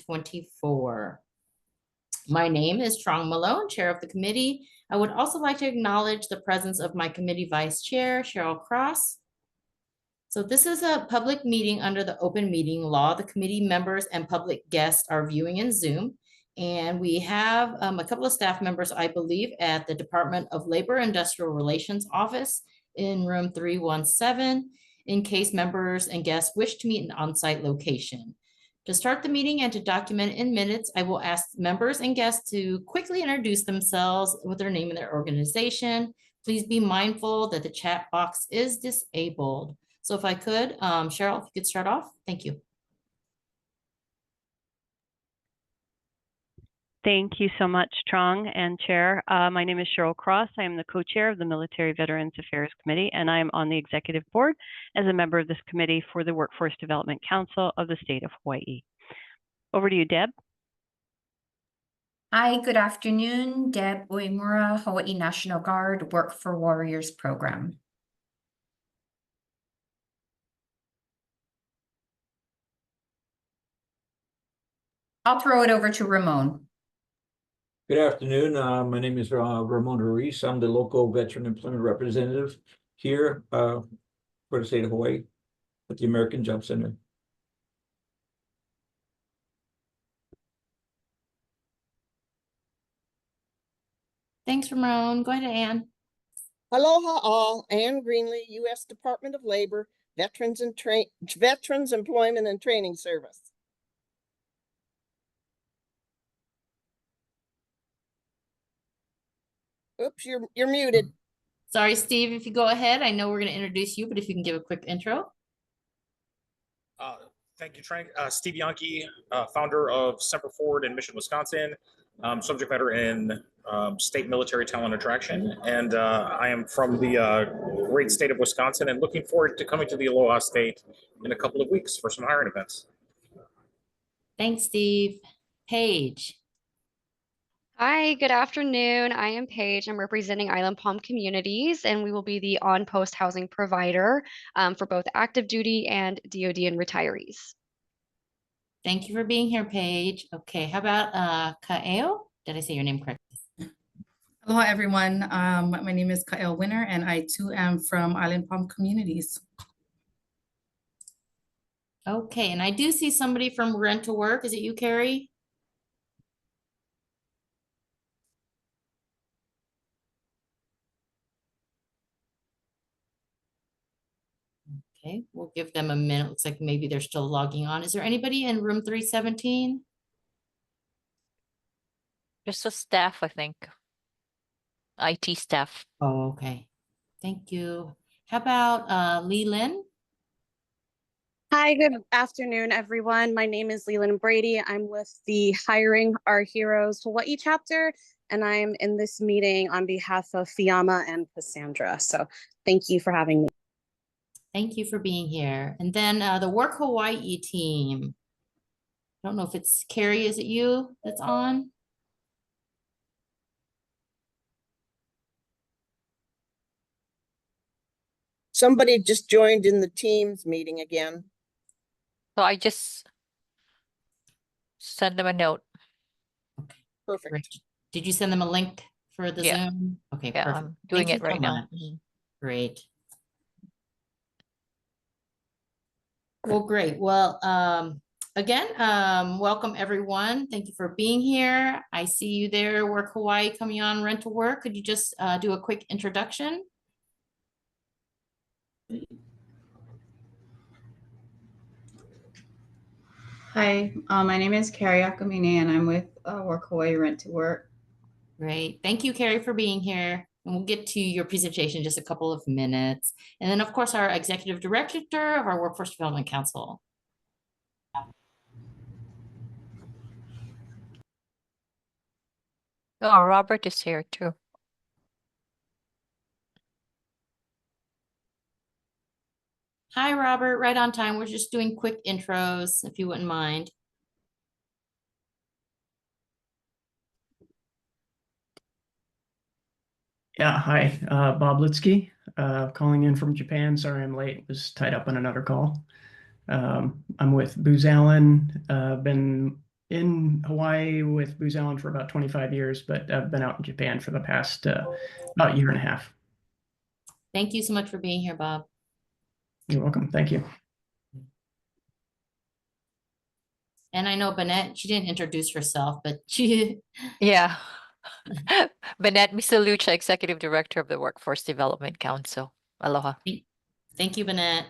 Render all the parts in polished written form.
2024. My name is Trong Malone, Chair of the committee. I would also like to acknowledge the presence of my committee Vice Chair, Cheryl Cross. So this is a public meeting under the open meeting law. The committee members and public guests are viewing in Zoom. And we have a couple of staff members, I believe, at the Department of Labor Industrial Relations Office in room 317, in case members and guests wish to meet an on-site location. To start the meeting and to document in minutes, I will ask members and guests to quickly introduce themselves with their name and their organization. Please be mindful that the chat box is disabled. So if I could, Cheryl, if you could start off, thank you. Thank you so much, Trong and Chair. My name is Cheryl Cross. I am the co-chair of the Military Veterans Affairs Committee, and I am on the executive board as a member of this committee for the Workforce Development Council of the state of Hawaii. Over to you, Deb. Hi, good afternoon. Deb Uemura, Hawaii National Guard Work for Warriors program. I'll throw it over to Ramon. Good afternoon. My name is Ramon Ruiz. I'm the local veteran employment representative here for the state of Hawaii at the American Job Center. Thanks, Ramon. Go ahead, Ann. Aloha all, Ann Greenlee, U.S. Department of Labor, Veterans Employment and Training Service. Oops, you're muted. Sorry, Steve, if you go ahead, I know we're going to introduce you, but if you can give a quick intro. Thank you, Trank. Steve Yankee, founder of Semper Forward in Mission, Wisconsin, subject matter in state military talent attraction. And I am from the great state of Wisconsin and looking forward to coming to the Aloha State in a couple of weeks for some hiring events. Thanks, Steve. Paige. Hi, good afternoon. I am Paige. I'm representing Island Palm Communities, and we will be the on-post housing provider for both active duty and DoD and retirees. Thank you for being here, Paige. Okay, how about Ka'eo? Did I say your name correctly? Aloha, everyone. My name is Ka'eo Winner, and I too am from Island Palm Communities. Okay, and I do see somebody from Rent to Work. Is it you, Carrie? Okay, we'll give them a minute. Looks like maybe they're still logging on. Is there anybody in room 317? Just the staff, I think. IT staff. Oh, okay. Thank you. How about Lee Lin? Hi, good afternoon, everyone. My name is Leland Brady. I'm with the Hiring Our Heroes Hawaii chapter, and I'm in this meeting on behalf of Fiamma and Cassandra. So thank you for having me. Thank you for being here. And then the Work Hawaii team. I don't know if it's Carrie, is it you that's on? Somebody just joined in the Teams meeting again. So I just send them a note. Okay. Perfect. Great. Did you send them a link for the Zoom? Okay, Yeah, perfect. I'm doing Thank it you right so now. much. Great. Well, great. Well, again, welcome everyone. Thank you for being here. I see you there, Work Hawaii coming on Rent to Work. Could you just do a quick introduction? Hi, my name is Carrie Akamine, and I'm with Work Hawaii Rent to Work. Great. Thank you, Carrie, for being here. And we'll get to your presentation in just a couple of minutes. And then, of course, our Executive Director of our Workforce Development Council. Oh, Robert is here too. Hi, Robert. Right on time. We're just doing quick intros, if you wouldn't mind. Yeah, hi, Bob Litsky, calling in from Japan. Sorry I'm late, was tied up on another call. I'm with Booz Allen, been in Hawaii with Booz Allen for about 25 years, but I've been out in Japan for the past about year and a half. Thank you so much for being here, Bob. You're welcome. Thank you. And I know Bennett, she didn't introduce herself, but she, Yeah. Bennett Misalucha, Executive Director of the Workforce Development Council. Aloha. thank you, Bennett.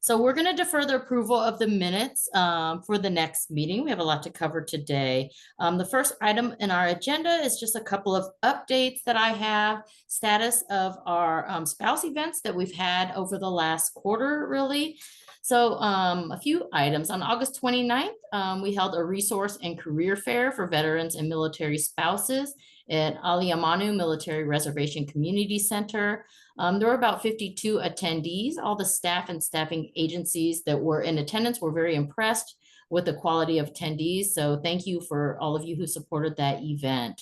So we're going to defer the approval of the minutes for the next meeting. We have a lot to cover today. The first item in our agenda is just a couple of updates that I have. Status of our spouse events that we've had over the last quarter, really. So a few items. On August 29th, we held a resource and career fair for veterans and military spouses at Aliamanu Military Reservation Community Center. There were about 52 attendees. All the staff and staffing agencies that were in attendance were very impressed with the quality of attendees. So thank you for all of you who supported that event.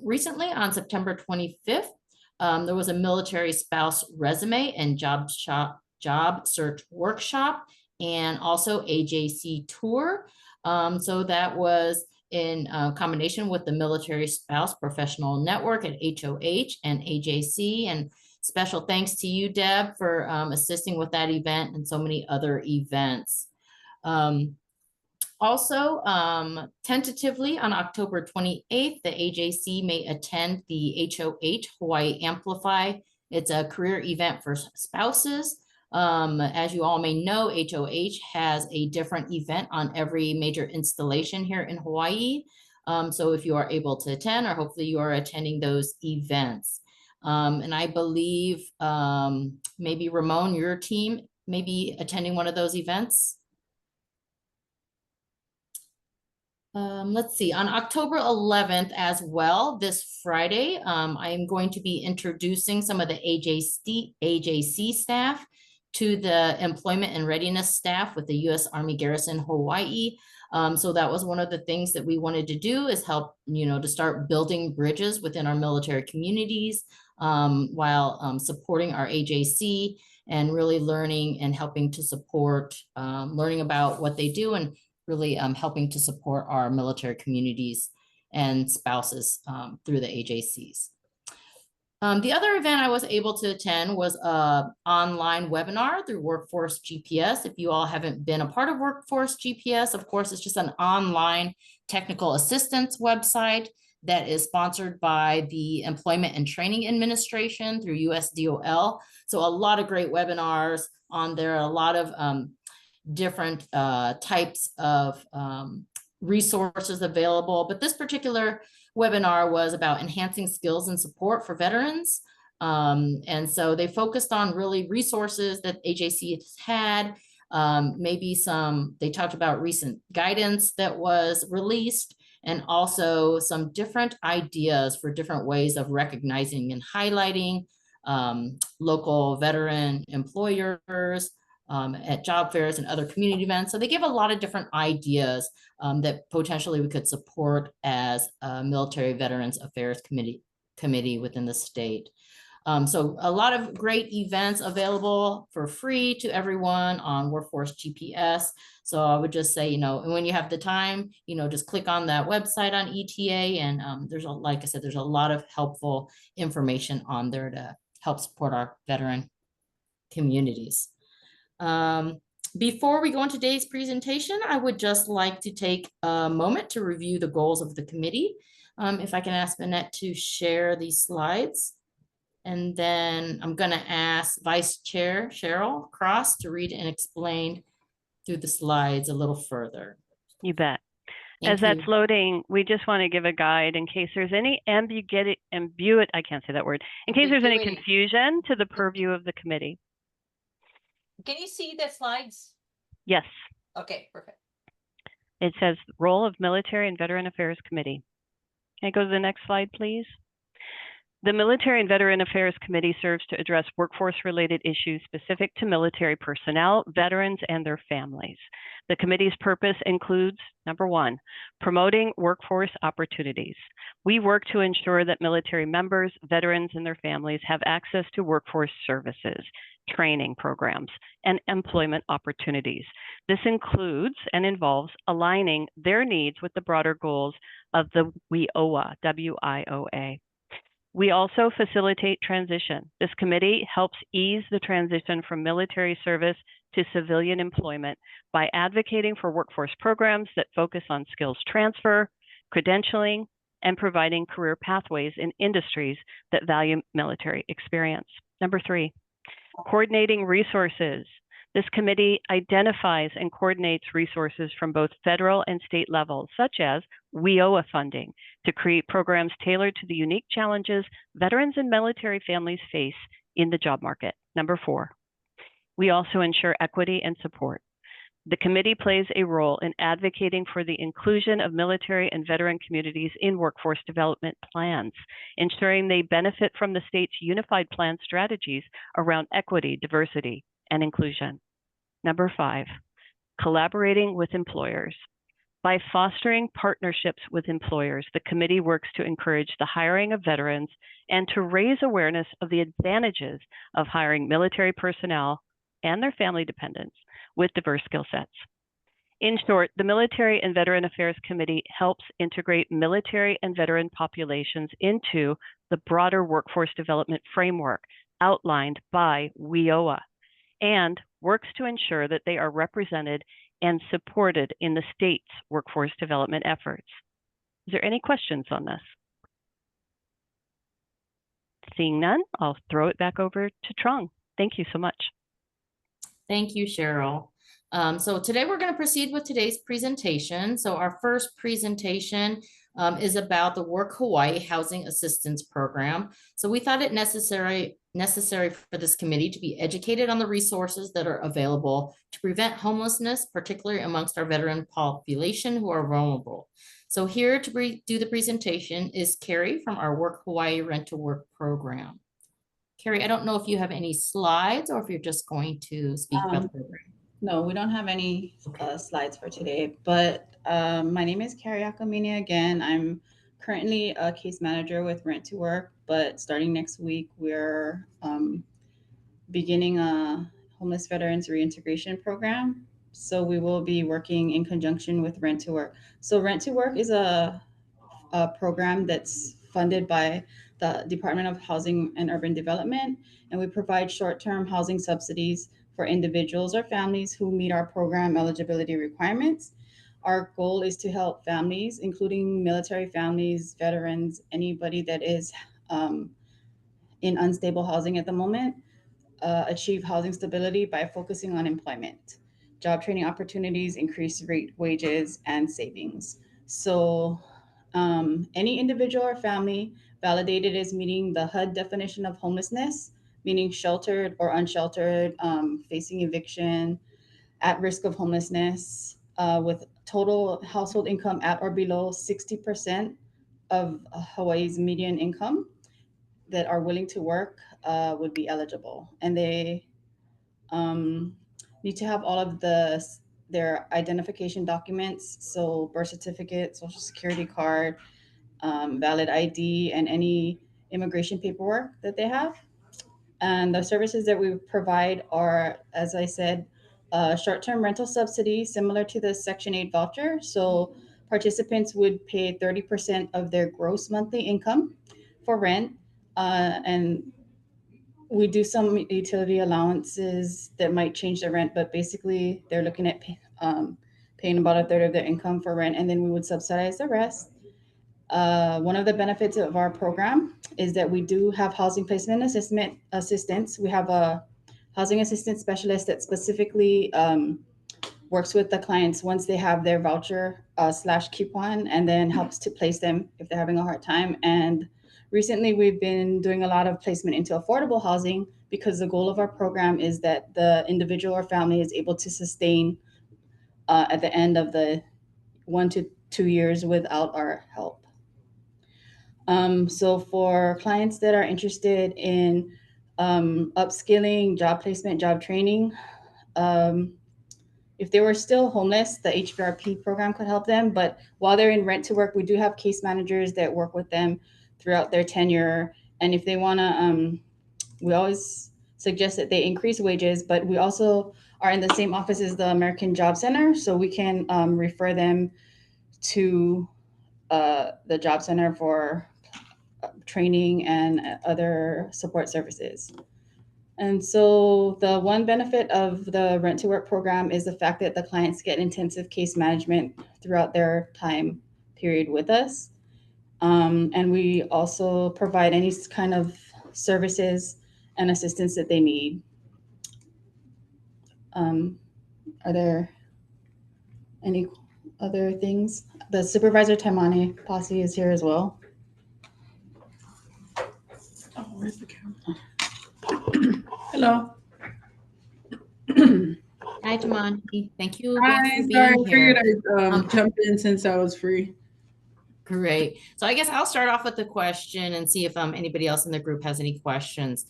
Recently, on September 25th, there was a military spouse resume and job search workshop, and also AJC tour. So that was in combination with the Military Spouse Professional Network at HOH and AJC. And special thanks to you, Deb, for assisting with that event and so many other events. Also, tentatively on October 28th, the AJC may attend the HOH Hawaii Amplify. It's a career event for spouses. As you all may know, HOH has a different event on every major installation here in Hawaii. So if you are able to attend, or hopefully you are attending those events. And I believe maybe Ramon, your team may be attending one of those events. Let's see, on October 11th as well, this Friday, I am going to be introducing some of the AJC staff to the employment and readiness staff with the U.S. Army Garrison Hawaii. So that was one of the things that we wanted to do, is help, to start building bridges within our military communities while supporting our AJC and really learning and helping to support, learning about what they do, and really helping to support our military communities and spouses through the AJCs. The other event I was able to attend was an online webinar through Workforce GPS. If you all haven't been a part of Workforce GPS, of course, it's just an online technical assistance website that is sponsored by the Employment and Training Administration through USDOL. So a lot of great webinars on there, a lot of different types of resources available. But this particular webinar was about enhancing skills and support for veterans. And so they focused on really resources that AJC has had, maybe they talked about recent guidance that was released, and also some different ideas for different ways of recognizing and highlighting local veteran employers at job fairs and other community events. So they give a lot of different ideas that potentially we could support as a Military Veterans Affairs Committee within the state. So a lot of great events available for free to everyone on Workforce GPS. So I would just say, when you have the time, just click on that website on ETA, and like I said, there's a lot of helpful information on there to help support our veteran communities. Before we go into today's presentation, I would just like to take a moment to review the goals of the committee. If I can ask Annette to share these slides. And then I'm going to ask Vice Chair Cheryl Cross to read and explain through the slides a little further. You bet. Thank That's you. loading, we just want to give a guide in case there's any I can't say that word, in case there's any confusion to the purview of the committee. Can you see the slides? Yes. Okay, perfect. It says role of Military and Veteran Affairs Committee. Can I go to the next slide, please? The Military and Veteran Affairs Committee serves to address workforce-related issues specific to military personnel, veterans, and their families. The committee's purpose includes, number one, promoting workforce opportunities. We work to ensure that military members, veterans, and their families have access to workforce services, training programs, and employment opportunities. This includes and involves aligning their needs with the broader goals of the WIOA, W-I-O-A. We also facilitate transition. This committee helps ease the transition from military service to civilian employment by advocating for workforce programs that focus on skills transfer, credentialing, and providing career pathways in industries that value military experience. Number 3, coordinating resources. This committee identifies and coordinates resources from both federal and state levels, such as WIOA funding, to create programs tailored to the unique challenges veterans and military families face in the job market. Number 4, we also ensure equity and support. The committee plays a role in advocating for the inclusion of military and veteran communities in workforce development plans, ensuring they benefit from the state's unified plan strategies around equity, diversity, and inclusion. Number 5, collaborating with employers. By fostering partnerships with employers, the committee works to encourage the hiring of veterans and to raise awareness of the advantages of hiring military personnel and their family dependents with diverse skill sets. In short, the Military and Veteran Affairs Committee helps integrate military and veteran populations into the broader workforce development framework outlined by WIOA and works to ensure that they are represented and supported in the state's workforce development efforts. Is there any questions on this? Seeing none, I'll throw it back over to Trong. Thank you so much. Thank you, Cheryl. So today we're going to proceed with today's presentation. So our first presentation is about the Work Hawaii Housing Assistance Program. So we thought it necessary for this committee to be educated on the resources that are available to prevent homelessness, particularly amongst our veteran population who are vulnerable. So here to do the presentation is Carrie from our Work Hawaii Rent to Work program. Carrie, I don't know if you have any slides or if you're just going to speak about the program. No, we don't have any slides for today, but my name is Carrie Akamine again. I'm currently a case manager with Rent to Work, but starting next week, we're beginning a homeless veterans reintegration program. So we will be working in conjunction with Rent to Work. So Rent to Work is a program that's funded by the Department of Housing and Urban Development, and we provide short-term housing subsidies for individuals or families who meet our program eligibility requirements. Our goal is to help families, including military families, veterans, anybody that is in unstable housing at the moment, achieve housing stability by focusing on employment, job training opportunities, increased rate wages, and savings. So any individual or family validated as meeting the HUD definition of homelessness, meaning sheltered or unsheltered, facing eviction, at risk of homelessness, with total household income at or below 60% of Hawaii's median income, that are willing to work would be eligible. And they need to have all of their identification documents, so birth certificate, social security card, valid ID, and any immigration paperwork that they have. And the services that we provide are, as I said, short-term rental subsidy, similar to the Section 8 voucher. So participants would pay 30% of their gross monthly income for rent. And we do some utility allowances that might change the rent, but basically they're looking at paying about a third of their income for rent, and then we would subsidize the rest. One of the benefits of our program is that we do have housing placement assistance. We have a housing assistance specialist that specifically works with the clients once they have their voucher / coupon, and then helps to place them if they're having a hard time. And recently we've been doing a lot of placement into affordable housing because the goal of our program is that the individual or family is able to sustain at the end of the 1 to 2 years without our help. So for clients that are interested in upskilling, job placement, job training, if they were still homeless, the HVRP program could help them. But while they're in Rent to Work, we do have case managers that work with them throughout their tenure. And if they want to, we always suggest that they increase wages, but we also are in the same office as the American Job Center, so we can refer them to the Job Center for training and other support services. And so the one benefit of the Rent to Work program is the fact that the clients get intensive case management throughout their time period with us. And we also provide any kind of services and assistance that they need. Are there any other things? The Supervisor Taimane Posse is here as well. Oh, where's the camera? Hello. Hi, Tamani. Thank you Hi, both for sorry, being I here. figured I'd jump in since I was free. Great. So I guess I'll start off with the question and see if anybody else in the group has any questions.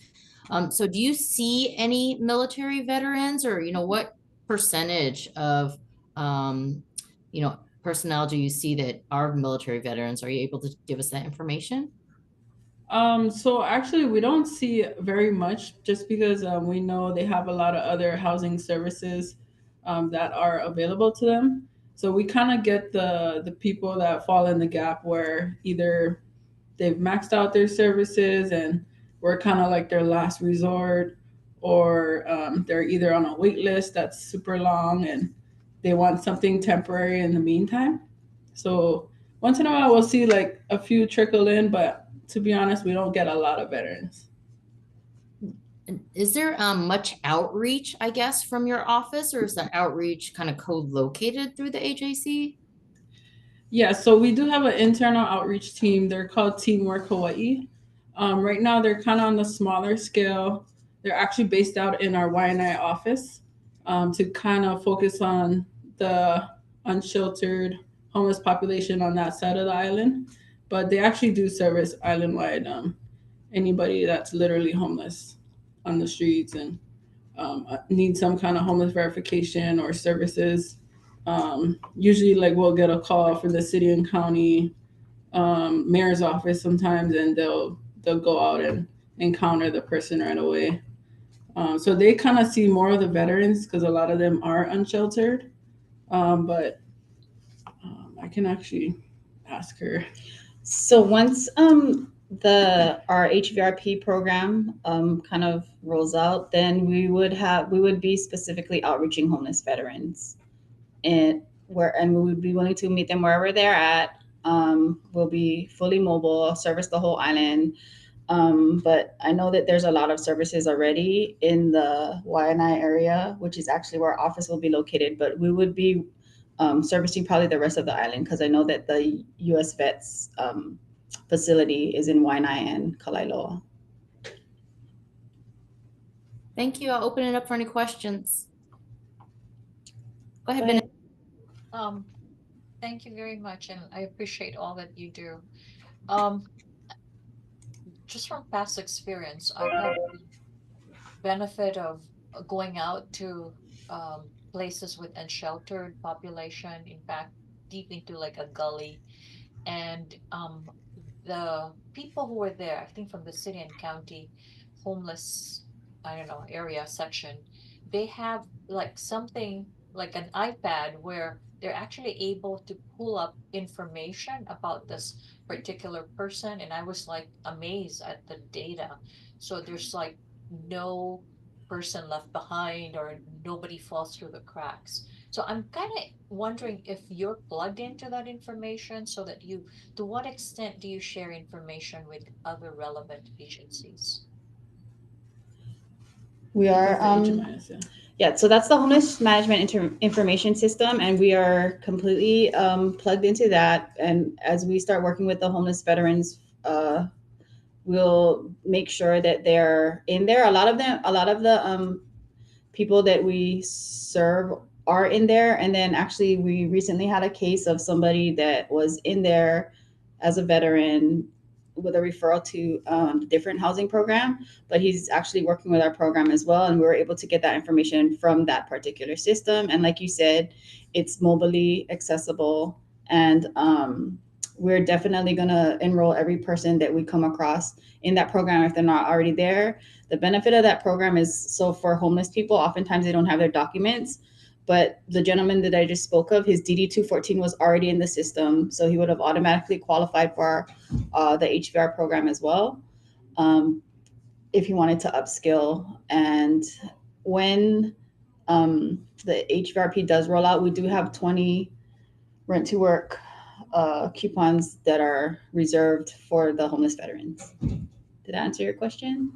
So do you see any military veterans, or what percentage of personnel do you see that are military veterans? Are you able to give us that information? So actually we don't see very much, just because we know they have a lot of other housing services that are available to them. So we kind of get the people that fall in the gap where either they've maxed out their services and we're kind of like their last resort, or they're either on a wait list that's super long and they want something temporary in the meantime. So once in a while we'll see like a few trickle in, but to be honest, we don't get a lot of veterans. Is there much outreach, I guess, from your office, or is that outreach kind of co-located through the AJC? Yeah, so we do have an internal outreach team. They're called Teamwork Hawaii. Right now, they're kind of on the smaller scale. They're actually based out in our Waianae office to kind of focus on the unsheltered homeless population on that side of the island. But they actually do service island-wide anybody that's literally homeless on the streets and need some kind of homeless verification or services. Usually like we'll get a call from the city and county mayor's office sometimes, and they'll go out and encounter the person right away. So they kind of see more of the veterans because a lot of them are unsheltered. But I can actually ask her. So once our HVRP program kind of rolls out, then we would be specifically outreaching homeless veterans, and we would be willing to meet them wherever they're at. We'll be fully mobile, service the whole island. But I know that there's a lot of services already in the Waianae area, which is actually where our office will be located. But we would be servicing probably the rest of the island, because I know that the U.S. Vets facility is in Waianae and Kalailoa. Thank you. I'll open it up for any questions. Go ahead, Bennett. Thank you very much, and I appreciate all that you do. Just from past experience, I've had the benefit of going out to places with unsheltered population, in fact, deep into like a gully. And the people who were there, I think from the city and county homeless, I don't know, area section, they have like something like an iPad where they're actually able to pull up information about this particular person. And I was like amazed at the data. So there's like no person left behind or nobody falls through the cracks. So I'm kind of wondering if you're plugged into that information, so that to what extent do you share information with other relevant agencies? We are, yeah, so that's the Homeless Management Information System, and we are completely plugged into that. And as we start working with the homeless veterans, we'll make sure that they're in there. A lot of the people that we serve are in there. And then actually we recently had a case of somebody that was in there as a veteran with a referral to a different housing program, but he's actually working with our program as well. And we were able to get that information from that particular system. And like you said, it's mobilely accessible. And we're definitely going to enroll every person that we come across in that program if they're not already there. The benefit of that program is, so for homeless people, oftentimes they don't have their documents, but the gentleman that I just spoke of, his DD 214 was already in the system, so he would have automatically qualified for the HVR program as well, if he wanted to upskill. And when the HVRP does roll out, we do have 20 rent to work coupons that are reserved for the homeless veterans. Did that answer your question?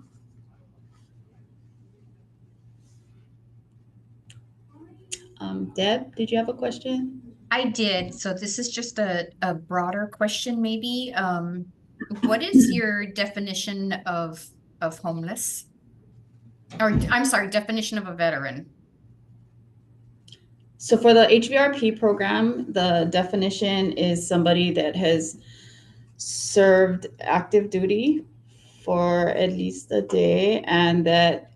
Deb, did you have a question? I did. So this is just a broader question, maybe. What is your definition of homeless? Or I'm sorry, definition of a veteran? So for the HVRP program, the definition is somebody that has served active duty for at least a day and that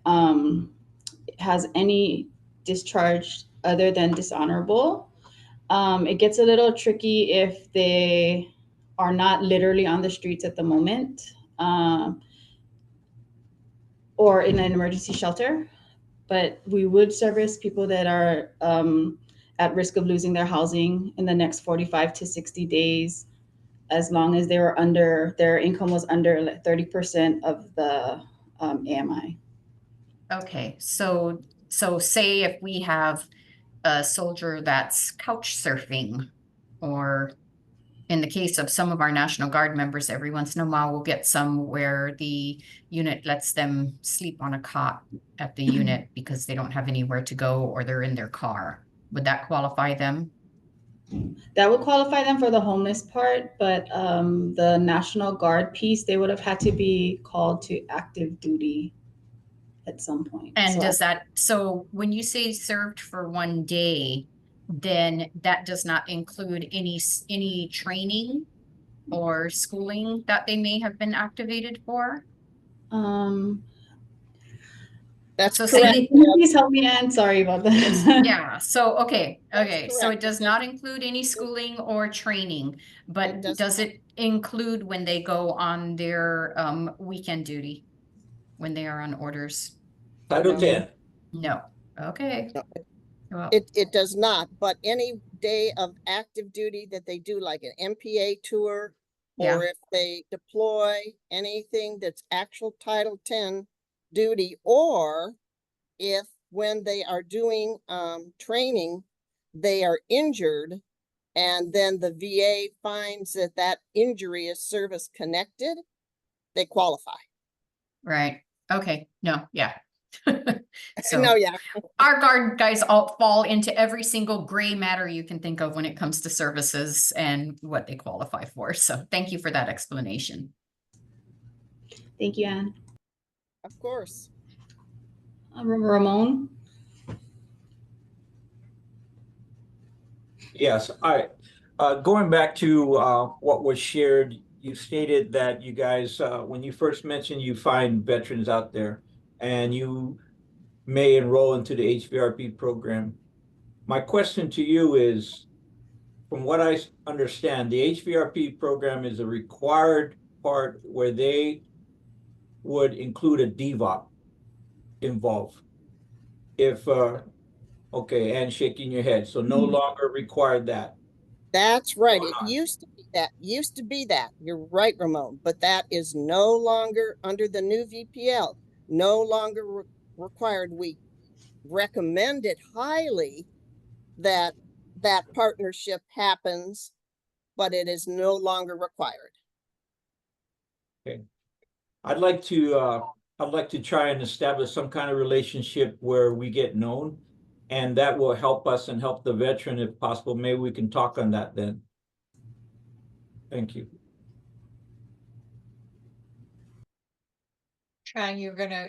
has any discharge other than dishonorable. It gets a little tricky if they are not literally on the streets at the moment, or in an emergency shelter, but we would service people that are at risk of losing their housing in the next 45 to 60 days, as long as they were under, their income was under 30% of the AMI. Okay, so say if we have a soldier that's couch surfing, or in the case of some of our National Guard members, every once in a while we'll get some where the unit lets them sleep on a cot at the unit because they don't have anywhere to go or they're in their car. Would that qualify them? That would qualify them for the homeless part, but the National Guard piece, they would have had to be called to active duty at some point. And So does that, so when you say served for one day, then that does not include any training or schooling that they may have been activated for? That's So correct. say please help me, Ann. Sorry about that. yeah, so okay, so it correct. does not include any schooling or training, but It does does it include when they go on their weekend duty? When they are on orders? Title 10. No, okay. No, Well, it does not, but any day of active duty that they do, like an MPA tour, yeah, or if they deploy, anything that's actual Title 10 duty, or if when they are doing training, they are injured, and then the VA finds that that injury is service connected, they qualify. right, okay, no, yeah. So No, yeah. our guard guys all fall into every single gray matter you can think of when it comes to services and what they qualify for. So thank you for that explanation. Thank you, Ann. Of course. Ramon? Yes, going back to what was shared, you stated that you guys, when you first mentioned you find veterans out there and you may enroll into the HVRP program. My question to you is, from what I understand, the HVRP program is a required part where they would include a DVOP involved. If, okay, and shaking your head, so no longer required that. That's right. It used to be that. You're right, Ramon, but that is no longer under the new VPL, no longer required. We recommend it highly that that partnership happens, but it is no longer required. Okay. I'd like to try and establish some kind of relationship where we get known, and that will help us and help the veteran if possible. Maybe we can talk on that then. Thank you. Trang, you're gonna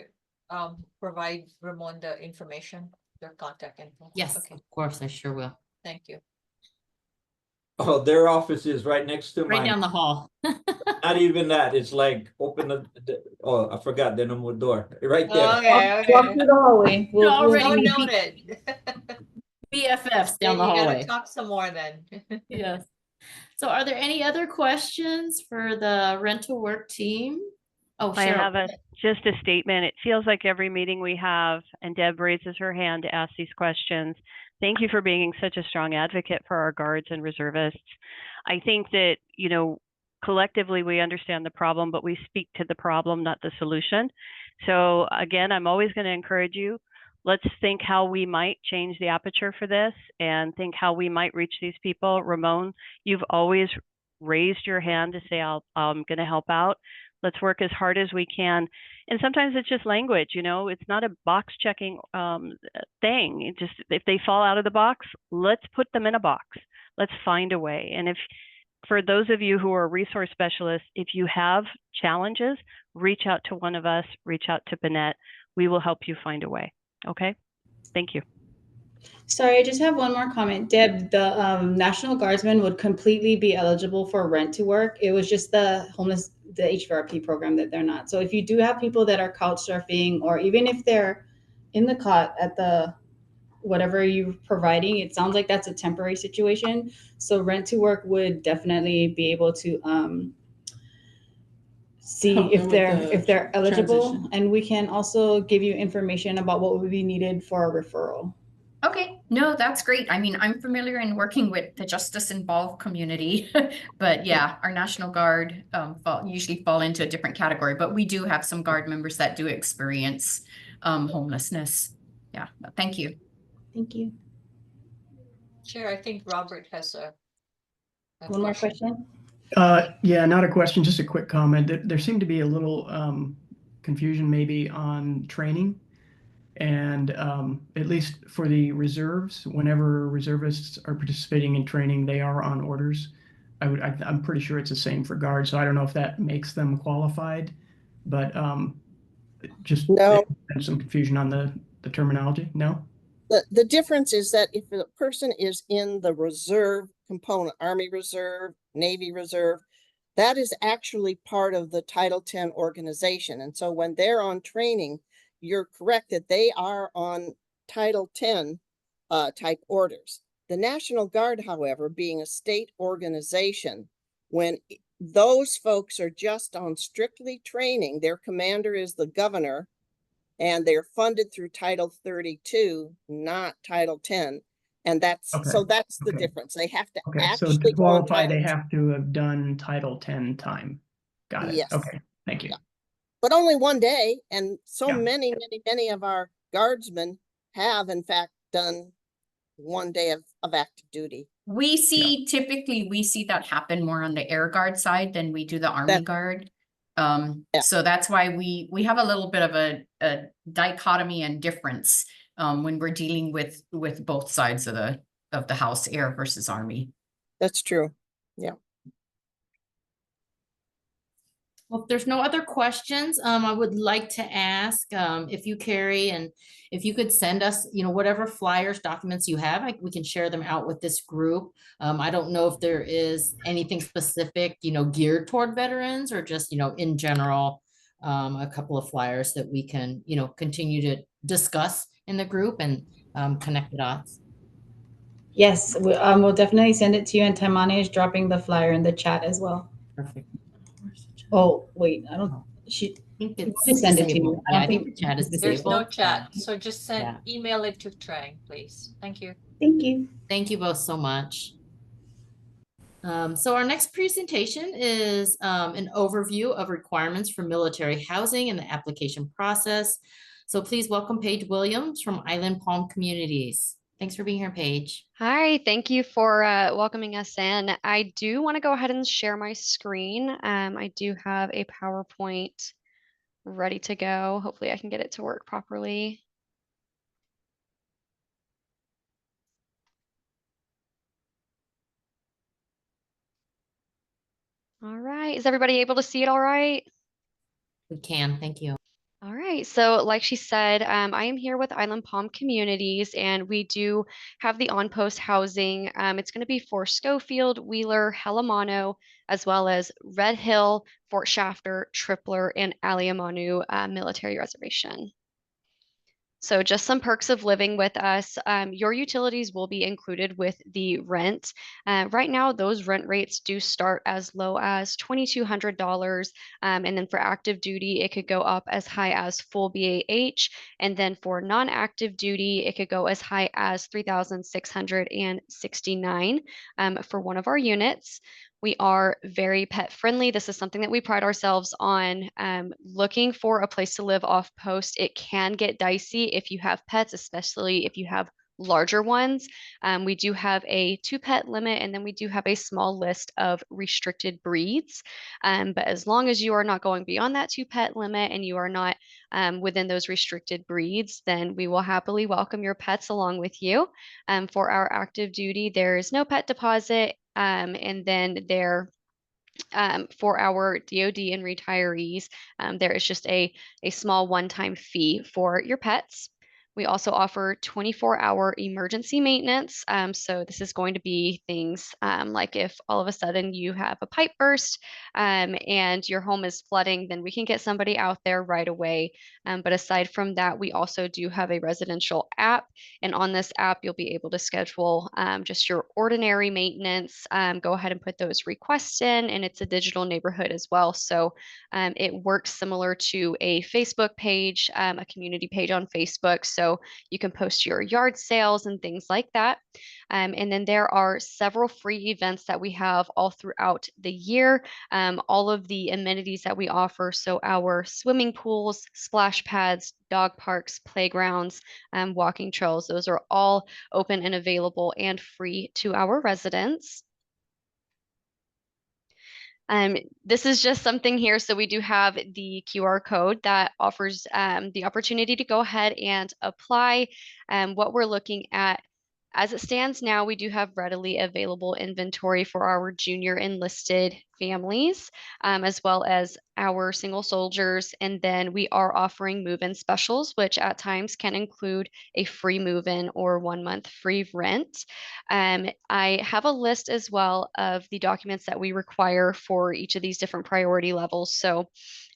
provide Ramon the information, their contact info? Yes, Okay, of course, I sure will. thank you. Oh, their office is right next to Right mine. down the hall. Not even that. It's like open oh, I forgot the number door right there. Okay, Walk okay. through the hallway. We're already So be noted. BFFs Yeah, down the you gotta hallway. talk some more then. Yes. So are there any other questions for the rental work team? Oh, I Cheryl. have just a statement. It feels like every meeting we have, and Deb raises her hand to ask these questions. Thank you for being such a strong advocate for our guards and reservists. I think that, collectively we understand the problem, but we speak to the problem, not the solution. So again, I'm always going to encourage you, let's think how we might change the aperture for this and think how we might reach these people. Ramon, you've always raised your hand to say, I'm going to help out. Let's work as hard as we can. And sometimes it's just language, it's not a box checking thing. It just, if they fall out of the box, let's put them in a box. Let's find a way. And if, for those of you who are resource specialists, if you have challenges, reach out to one of us, reach out to Bennett. We will help you find a way. Okay? Thank you. Sorry, I just have one more comment. Deb, the National Guardsmen would completely be eligible for rent to work. It was just the HVRP program that they're not. So if you do have people that are couch surfing, or even if they're in the cot at the whatever you're providing, it sounds like that's a temporary situation. So rent to work would definitely be able to see if they're eligible, transition. And we can also give you information about what would be needed for a referral. Okay, no, that's great. I mean, I'm familiar in working with the justice involved community, but yeah, our National Guard usually fall into a different category, but we do have some Guard members that do experience homelessness. Yeah, thank you. Thank you. Chair, I think Robert has one more question. Yeah, not a question, just a quick comment. There seemed to be a little confusion maybe on training. And at least for the reserves, whenever reservists are participating in training, they are on orders. I'm pretty sure it's the same for guards. So I don't know if that makes them qualified, but just No. some confusion on the terminology. No. The difference is that if a person is in the reserve component, Army Reserve, Navy Reserve, that is actually part of the Title X organization. And so when they're on training, you're correct that they are on Title X type orders. The National Guard, however, being a state organization, when those folks are just on strictly training, their commander is the governor, and they're funded through Title 32, not Title 10. And that's Okay. so that's the Okay. difference. They have to Okay. actually So to qualify, go on they have to have done Title 10 time. Got it. Yes. Okay. Thank you. Yeah. But only one day. And so Yeah. many of our guardsmen have in fact done one day of active duty. We see typically we see that happen more on the Air Guard side than we do the Army Guard. Yeah. So that's why we have a little bit of a dichotomy and difference when we're dealing with both sides of the house, Air versus Army. That's true. Yeah. Well, if there's no other questions, I would like to ask if you, Carrie, and if you could send us, whatever flyers, documents you have, we can share them out with this group. I don't know if there is anything specific, geared toward veterans, or just, in general, a couple of flyers that we can, continue to discuss in the group and connect the dots. Yes, we'll definitely send it to you, and Taimane is dropping the flyer in the chat as well. Perfect. Oh, wait, I think it's send it to you. I think the chat is disabled. There's no chat, so just email it to Trang, please. Thank you. Thank you. Thank you both so much. So our next presentation is an overview of requirements for military housing and the application process. So please welcome Paige Williams from Island Palm Communities. Thanks for being here, Paige. Hi, thank you for welcoming us in. I do want to go ahead and share my screen. I do have a PowerPoint ready to go. Hopefully I can get it to work properly. All right, is everybody able to see it all right? We can, thank you. All right, so like she said, I am here with Island Palm Communities, and we do have the on-post housing. It's going to be for Schofield, Wheeler, Halamano, as well as Red Hill, Fort Shafter, Tripler, and Aliamanu Military Reservation. So just some perks of living with us. Your utilities will be included with the rent. Right now, those rent rates do start as low as $2,200. And then for active duty, it could go up as high as full BAH. And then for non-active duty, it could go as high as $3,669 for one of our units. We are very pet friendly. This is something that we pride ourselves on. Looking for a place to live off post, it can get dicey if you have pets, especially if you have larger ones. We do have a 2-pet limit, and then we do have a small list of restricted breeds. But as long as you are not going beyond that 2-pet limit and you are not within those restricted breeds, then we will happily welcome your pets along with you. For our active duty, there is no pet deposit. And then for our DOD and retirees, there is just a small one-time fee for your pets. We also offer 24-hour emergency maintenance. So this is going to be things like if all of a sudden you have a pipe burst and your home is flooding, then we can get somebody out there right away. But aside from that, we also do have a residential app. And on this app, you'll be able to schedule just your ordinary maintenance. Go ahead and put those requests in, and it's a digital neighborhood as well. So it works similar to a Facebook page, a community page on Facebook. So you can post your yard sales and things like that. And then there are several free events that we have all throughout the year. All of the amenities that we offer. So our swimming pools, splash pads, dog parks, playgrounds, walking trails, those are all open and available and free to our residents. This is just something here. So we do have the QR code that offers the opportunity to go ahead and apply. What we're looking at as it stands now, we do have readily available inventory for our junior enlisted families, as well as our single soldiers. And then we are offering move-in specials, which at times can include a free move-in or 1 month free rent. I have a list as well of the documents that we require for each of these different priority levels. So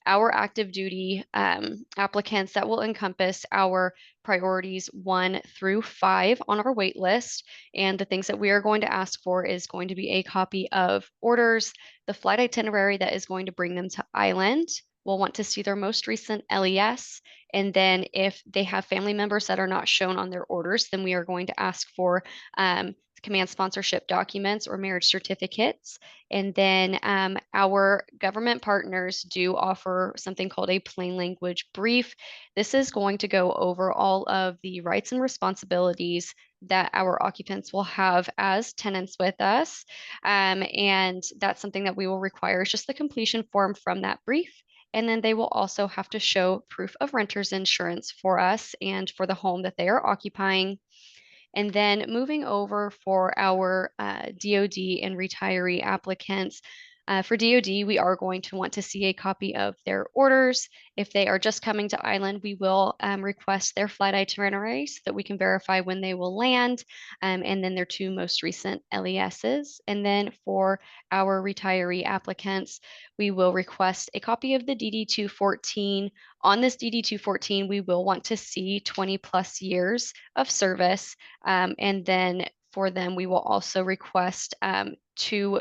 our active duty applicants, that will encompass our priorities 1 through 5 on our wait list. And the things that we are going to ask for is going to be a copy of orders, the flight itinerary that is going to bring them to island. We'll want to see their most recent LES. And then if they have family members that are not shown on their orders, then we are going to ask for command sponsorship documents or marriage certificates. And then our government partners do offer something called a plain language brief. This is going to go over all of the rights and responsibilities that our occupants will have as tenants with us. And that's something that we will require is just the completion form from that brief. And then they will also have to show proof of renter's insurance for us and for the home that they are occupying. And then moving over for our DOD and retiree applicants. For DOD, we are going to want to see a copy of their orders. If they are just coming to island, we will request their flight itinerary so that we can verify when they will land, and then their 2 most recent LESs. And then for our retiree applicants, we will request a copy of the DD-214. On this DD-214, we will want to see 20+ years of service. And then for them, we will also request two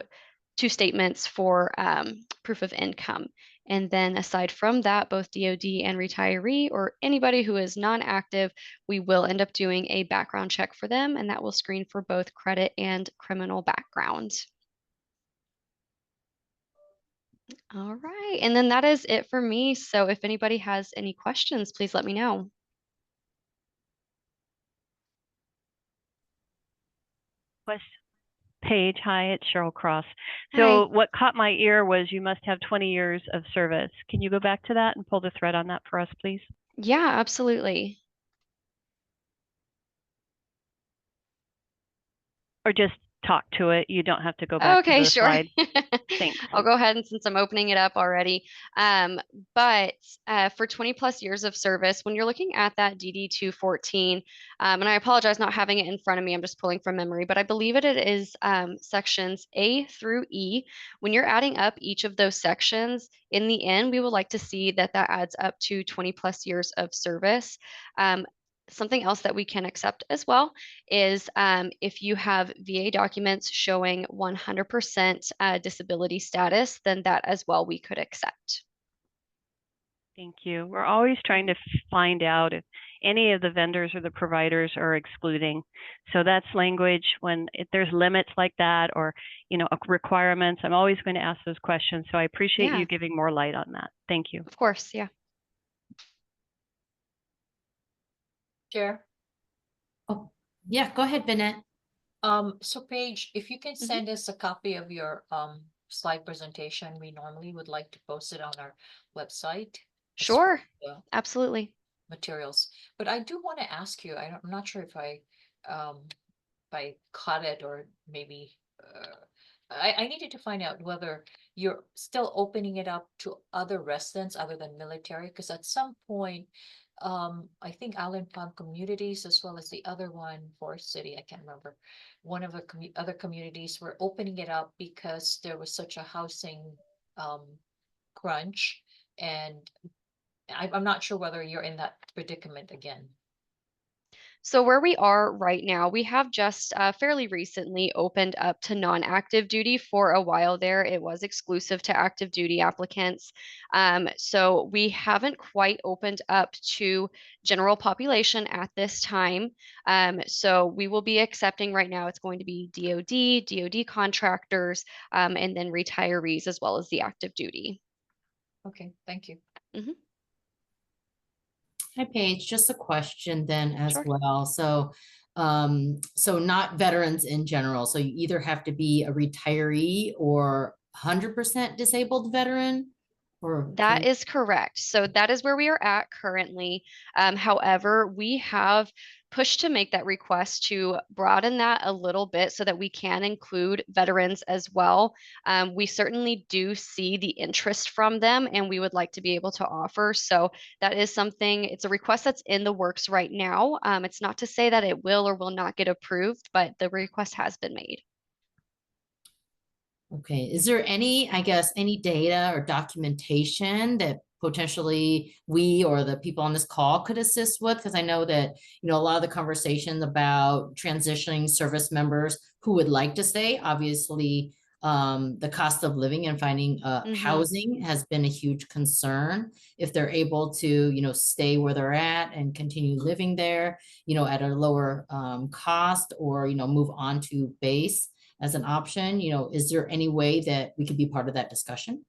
statements for proof of income. And then aside from that, both DOD and retiree or anybody who is non-active, we will end up doing a background check for them, and that will screen for both credit and criminal background. All right, and then that is it for me. So if anybody has any questions, please let me know. Paige, hi, it's Cheryl Cross. So what caught my ear was you must have 20 years of service. Can you go back to that and pull the thread on that for us, please? Yeah, absolutely. Or just talk to it. You don't have to go back to the Sure. slide. Thanks. I'll go ahead, and since I'm opening it up already. But for 20+ years of service, when you're looking at that DD-214, and I apologize not having it in front of me, I'm just pulling from memory, but I believe it is sections A through E. When you're adding up each of those sections, in the end, we would like to see that adds up to 20+ years of service. something else that we can accept as well is if you have VA documents showing 100% disability status, then that as well we could accept. Thank you. We're always trying to find out if any of the vendors or the providers are excluding. So that's language when there's limits like that, or, you know, requirements. I'm always going to ask those questions. So I appreciate Yeah. you giving more light on that. Thank you. Of course, yeah. Chair. Oh, yeah, go ahead, Bennett. So Paige, if you can send us a copy of your slide presentation, we normally would like to post it on our website. as Sure, part of the absolutely. materials. But I do want to ask you, I'm not sure if I caught it, or maybe I needed to find out whether you're still opening it up to other residents other than military, because at some point, I think Allen Palm Communities, as well as the other one, Forest City, I can't remember, one of the other communities were opening it up because there was such a housing crunch, and I'm not sure whether you're in that predicament again. So where we are right now, we have just fairly recently opened up to non-active duty. For a while there, it was exclusive to active duty applicants. So we haven't quite opened up to general population at this time. So we will be accepting right now, it's going to be DOD contractors, and then retirees, as well as the active duty. Okay, thank you. Mhm. Hi, Paige, just a question then as Sure. well. So, so not veterans in general. So you either have to be a retiree or 100% disabled veteran, or That is correct. So that is where we are at currently. However, we have pushed to make that request to broaden that a little bit so that we can include veterans as well. We certainly do see the interest from them, and we would like to be able to offer. So that is something, it's a request that's in the works right now. It's not to say that it will or will not get approved, but the request has been made. okay, is there any, I guess, any data or documentation that potentially we or the people on this call could assist with? Because I know that, you know, a lot of the conversations about transitioning service members who would like to stay, obviously, the cost of living and finding housing has been a huge concern. If they're able to, you know, stay where they're at and continue living there, you know, at a lower cost, or, you know, move on to base as an option, you know, is there any way that we could be part of that discussion?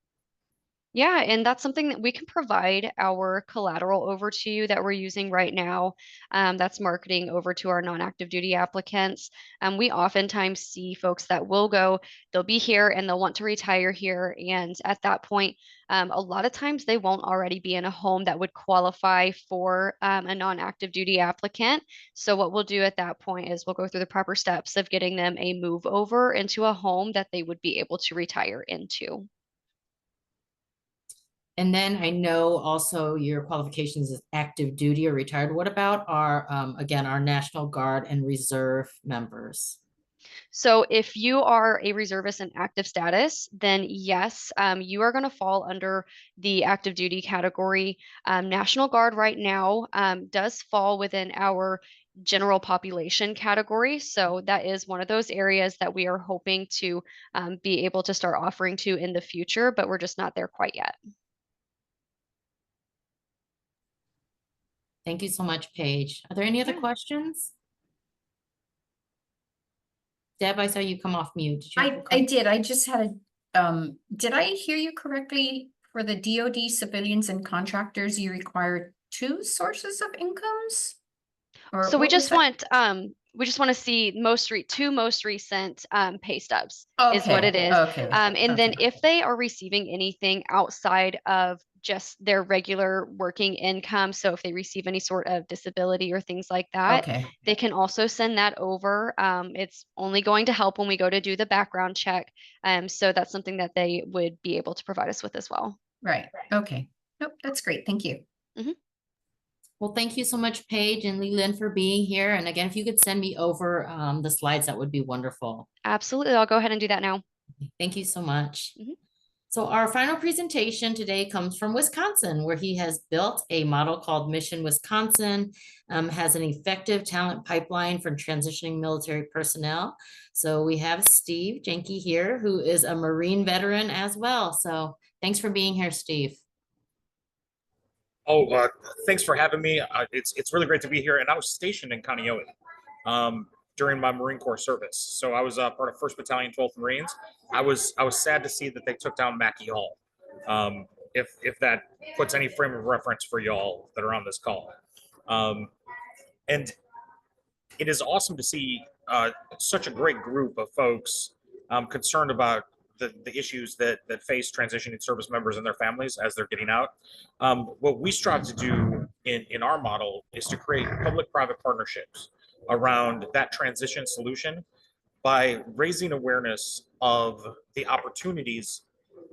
Yeah, and that's something that we can provide our collateral over to you that we're using right now. That's marketing over to our non-active duty applicants. We oftentimes see folks that will go, they'll be here and they'll want to retire here. And at that point, a lot of times they won't already be in a home that would qualify for a non-active duty applicant. So what we'll do at that point is we'll go through the proper steps of getting them a move over into a home that they would be able to retire into. And then I know also your qualifications is active duty or retired. What about our, again, our National Guard and Reserve members? So if you are a reservist in active status, then yes, you are going to fall under the active duty category. National Guard right now does fall within our general population category. So that is one of those areas that we are hoping to be able to start offering to in the future, but we're just not there quite yet. Thank you so much, Paige. Are there any other Yeah. questions? Deb, I saw you come off mute. Did you have a I comment? did. I just had a, did I hear you correctly? For the DoD civilians and contractors, you require 2 sources of incomes? Or So we what was just that? want to see two most recent pay stubs is what Okay, it is. okay, And then okay. if they are receiving anything outside of just their regular working income, so if they receive any sort of disability or things like that, Okay, they can also send that over. It's only going to help when we go to do the background check. So that's something that they would be able to provide us with as well. right, okay. Nope, that's great, thank you. Well, thank you so much, Paige and Leland, for being here. And again, if you could send me over the slides, that would be wonderful. Absolutely. I'll go ahead and do that now. Thank you so much. So our final presentation today comes from Wisconsin, where he has built a model called Mission Wisconsin, has an effective talent pipeline for transitioning military personnel. So we have Steve Jenke here, who is a Marine veteran as well. So thanks for being here, Steve. Oh, thanks for having me. It's really great to be here. And I was stationed in Kaneohe during my Marine Corps service. So I was part of 1st Battalion, 12th Marines. I was sad to see that they took down Mackey Hall. If that puts any frame of reference for y'all that are on this call. And it is awesome to see such a great group of folks concerned about the issues that face transitioning service members and their families as they're getting out. What we strive to do in our model is to create public-private partnerships around that transition solution by raising awareness of the opportunities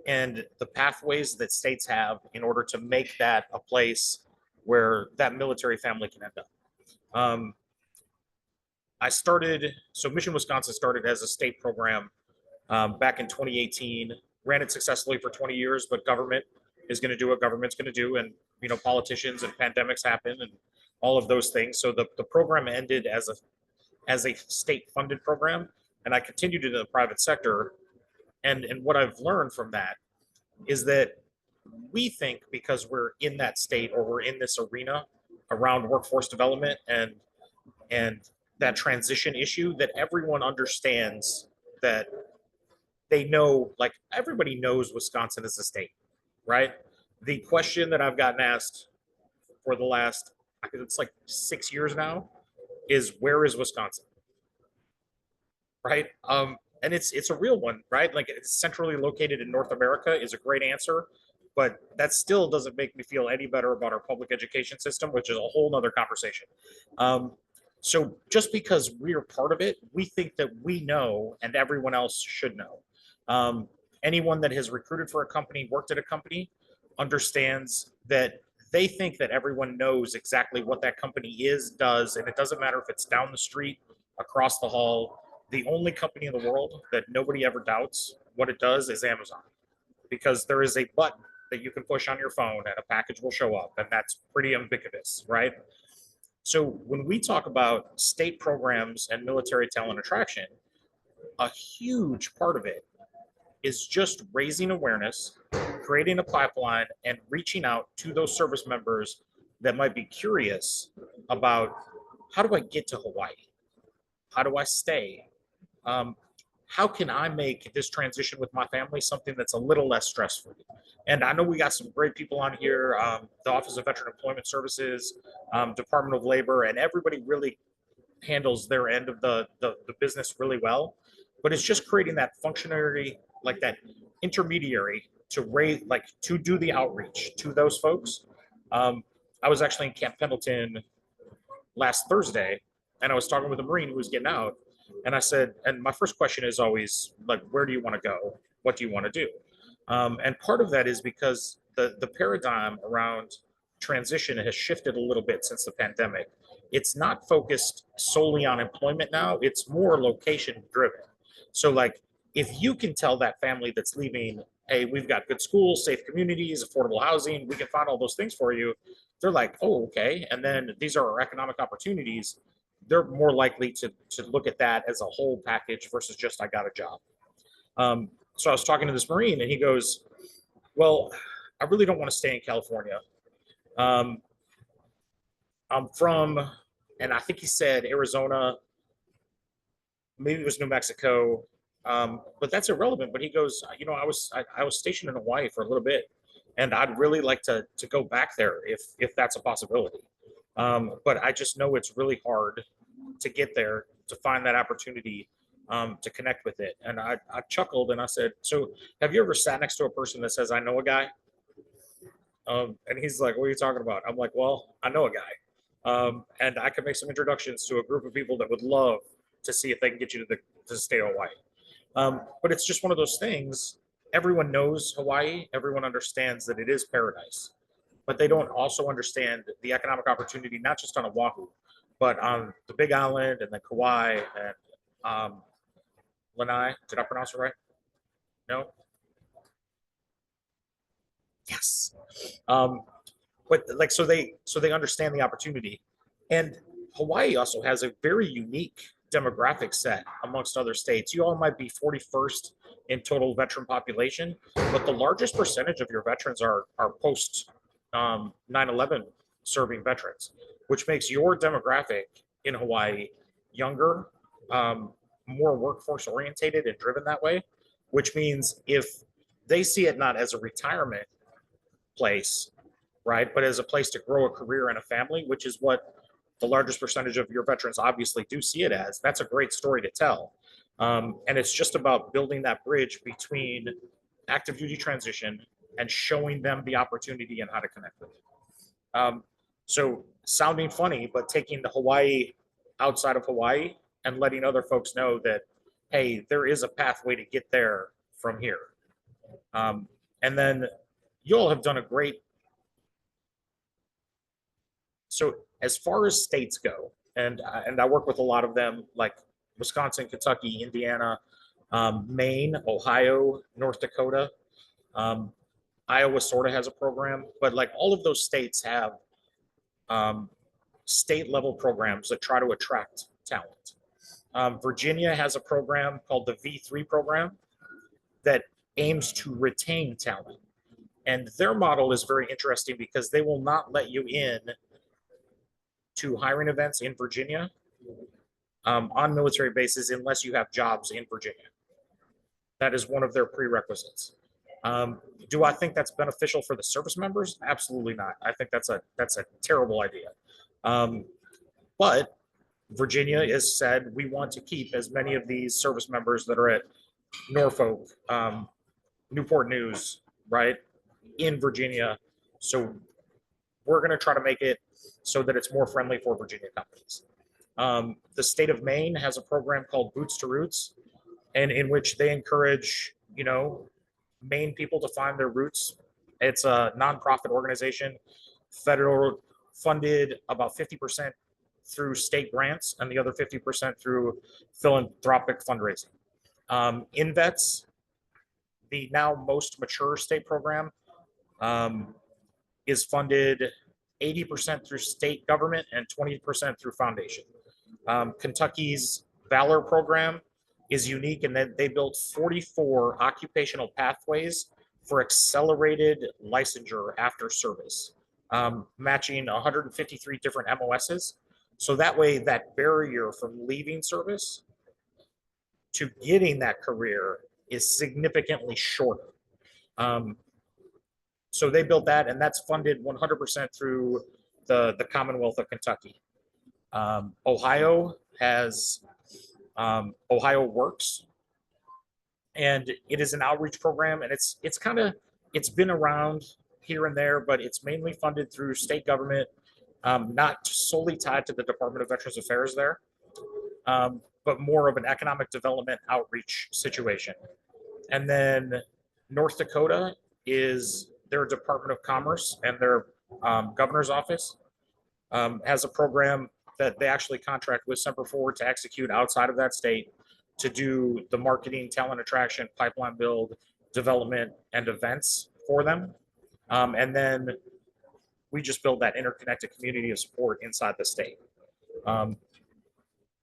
and the pathways that states have in order to make that a place where that military family can end up. So Mission Wisconsin started as a state program back in 2018, ran it successfully for 20 years, but government is going to do what government's going to do. And, politicians and pandemics happen and all of those things. So the program ended as a state funded program, and I continued it in the private sector. And what I've learned from that is that we think because we're in that state or we're in this arena around workforce development and that transition issue, that everyone understands that they know, like everybody knows Wisconsin is a state, right? The question that I've gotten asked for the last, it's like 6 years now, is where is Wisconsin? Right? And it's a real one, right? Like it's centrally located in North America is a great answer, but that still doesn't make me feel any better about our public education system, which is a whole nother conversation. So just because we're part of it, we think that we know and everyone else should know. Anyone that has recruited for a company, worked at a company, understands that they think that everyone knows exactly what that company is, does, and it doesn't matter if it's down the street, across the hall. The only company in the world that nobody ever doubts what it does is Amazon, because there is a button that you can push on your phone and a package will show up, and that's pretty ubiquitous, right? So when we talk about state programs and military talent attraction, a huge part of it is just raising awareness, creating a pipeline, and reaching out to those service members that might be curious about, how do I get to Hawaii? How do I stay? How can I make this transition with my family something that's a little less stressful? And I know we got some great people on here, the Office of Veteran Employment Services, Department of Labor, and everybody really handles their end of the business really well. But it's just creating that functionality, like that intermediary to raise, like to do the outreach to those folks. I was actually in Camp Pendleton last Thursday, and I was talking with a Marine who was getting out. And I said, and my first question is always like, where do you want to go? What do you want to do? And part of that is because the paradigm around transition has shifted a little bit since the pandemic. It's not focused solely on employment now, it's more location driven. So like, if you can tell that family that's leaving, hey, we've got good schools, safe communities, affordable housing, we can find all those things for you, they're like, oh, okay. And then these are our economic opportunities. They're more likely to look at that as a whole package versus just, I got a job. So I was talking to this Marine and he goes, well, I really don't want to stay in California. I'm from, and I think he said Arizona, maybe it was New Mexico, but that's irrelevant. But he goes, you know, I was stationed in Hawaii for a little bit, and I'd really like to go back there if that's a possibility. But I just know it's really hard to get there, to find that opportunity, to connect with it. And I chuckled and I said, so have you ever sat next to a person that says, I know a guy? And he's like, what are you talking about? I'm like, well, I know a guy. And I can make some introductions to a group of people that would love to see if they can get you to the state of Hawaii. But it's just one of those things. Everyone knows Hawaii. Everyone understands that it is paradise, but they don't also understand the economic opportunity, not just on Oahu, but on the Big Island and then Kauai and Lanai. Did I pronounce it right? No? yes. But like, so they understand the opportunity. And Hawaii also has a very unique demographic set amongst other states. You all might be 41st in total veteran population, but the largest percentage of your veterans are post 9/11 serving veterans, which makes your demographic in Hawaii younger, more workforce orientated and driven that way, which means if they see it not as a retirement place, right, but as a place to grow a career and a family, which is what the largest percentage of your veterans obviously do see it as, that's a great story to tell. And it's just about building that bridge between active duty transition and showing them the opportunity and how to connect with it. So sounding funny, but taking the Hawaii outside of Hawaii and letting other folks know that, hey, there is a pathway to get there from here. And then you all have done a great. So as far as states go, and I work with a lot of them, like Wisconsin, Kentucky, Indiana, Maine, Ohio, North Dakota. Iowa sort of has a program, but like all of those states have state level programs that try to attract talent. Virginia has a program called the V3 program that aims to retain talent. And their model is very interesting because they will not let you in to hiring events in Virginia on military bases unless you have jobs in Virginia. That is one of their prerequisites. Do I think that's beneficial for the service members? Absolutely not. I think that's a terrible idea. But Virginia has said we want to keep as many of these service members that are at Norfolk, Newport News, right, in Virginia. So we're going to try to make it so that it's more friendly for Virginia companies. The state of Maine has a program called Boots to Roots, and in which they encourage, Maine people to find their roots. It's a nonprofit organization, federal funded about 50% through state grants and the other 50% through philanthropic fundraising. InVets, the now most mature state program, is funded 80% through state government and 20% through foundation. Kentucky's Valor program is unique in that they built 44 occupational pathways for accelerated licensure after service, matching 153 different MOSs. So that way, that barrier from leaving service to getting that career is significantly shorter. So they built that, and that's funded 100% through the Commonwealth of Kentucky. Ohio has Ohio Works, and it is an outreach program, and it's been around here and there, but it's mainly funded through state government, not solely tied to the Department of Veterans Affairs there, but more of an economic development outreach situation. And then North Dakota is their Department of Commerce, and their governor's office has a program that they actually contract with Semper Forward to execute outside of that state to do the marketing, talent attraction, pipeline build, development, and events for them. And then we just build that interconnected community of support inside the state.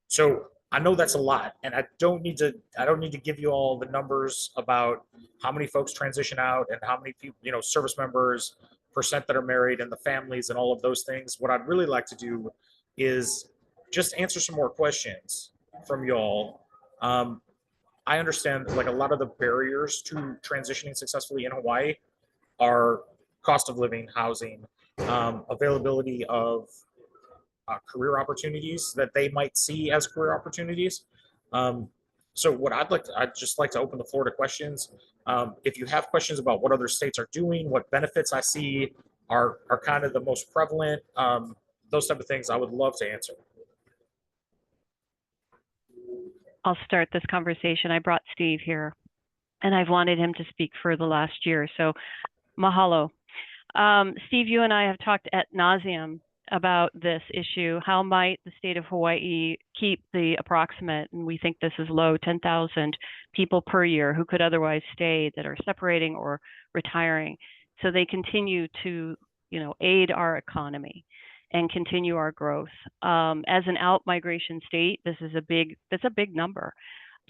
So I know that's a lot, and I don't need to give you all the numbers about how many folks transition out and how many people, service members, percent that are married, and the families and all of those things. What I'd really like to do is just answer some more questions from y'all. I understand like a lot of the barriers to transitioning successfully in Hawaii are cost of living, housing, availability of career opportunities that they might see as career opportunities. So what I'd just like to open the floor to questions. If you have questions about what other states are doing, what benefits I see are kind of the most prevalent, those type of things, I would love to answer. I'll start this conversation. I brought Steve here, and I've wanted him to speak for the last year. So mahalo. Steve, you and I have talked ad nauseum about this issue. How might the state of Hawaii keep the approximate, and we think this is low, 10,000 people per year who could otherwise stay that are separating or retiring? So they continue to, aid our economy and continue our growth. As an out migration state, that's a big number.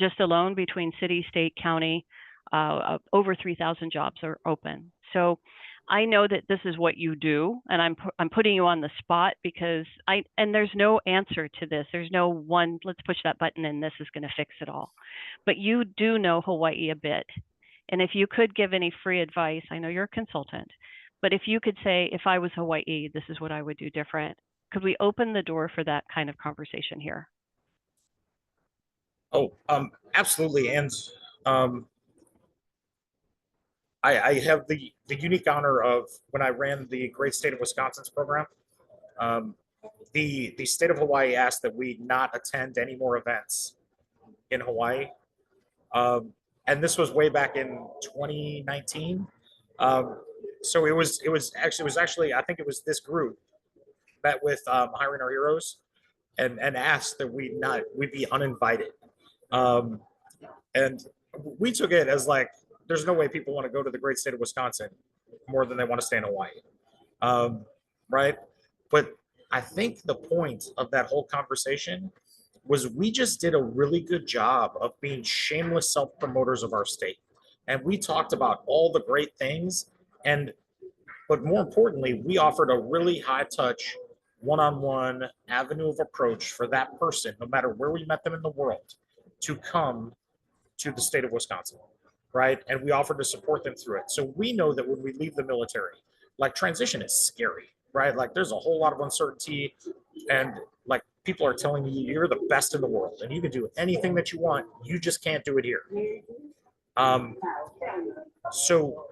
Just alone between city, state, county, over 3,000 jobs are open. So I know that this is what you do, and I'm putting you on the spot because and there's no answer to this. There's no one, let's push that button and this is going to fix it all. But you do know Hawaii a bit. And if you could give any free advice, I know you're a consultant, but if you could say, if I was Hawaii, this is what I would do different. Could we open the door for that kind of conversation here? Oh, absolutely. And I have the unique honor of, when I ran the Great State of Wisconsin's program, the state of Hawaii asked that we not attend any more events in Hawaii. And this was way back in 2019. So it was actually, I think it was this group met with Hiring Our Heroes and asked that we be uninvited. And we took it as like, there's no way people want to go to the great state of Wisconsin more than they want to stay in Hawaii. Right? But I think the point of that whole conversation was we just did a really good job of being shameless self-promoters of our state. And we talked about all the great things. But more importantly, we offered a really high touch, one-on-one avenue of approach for that person, no matter where we met them in the world, to come to the state of Wisconsin, right? And we offered to support them through it. So we know that when we leave the military, like, transition is scary, right? Like, there's a whole lot of uncertainty, and like, people are telling you you're the best in the world and you can do anything that you want. You just can't do it here. So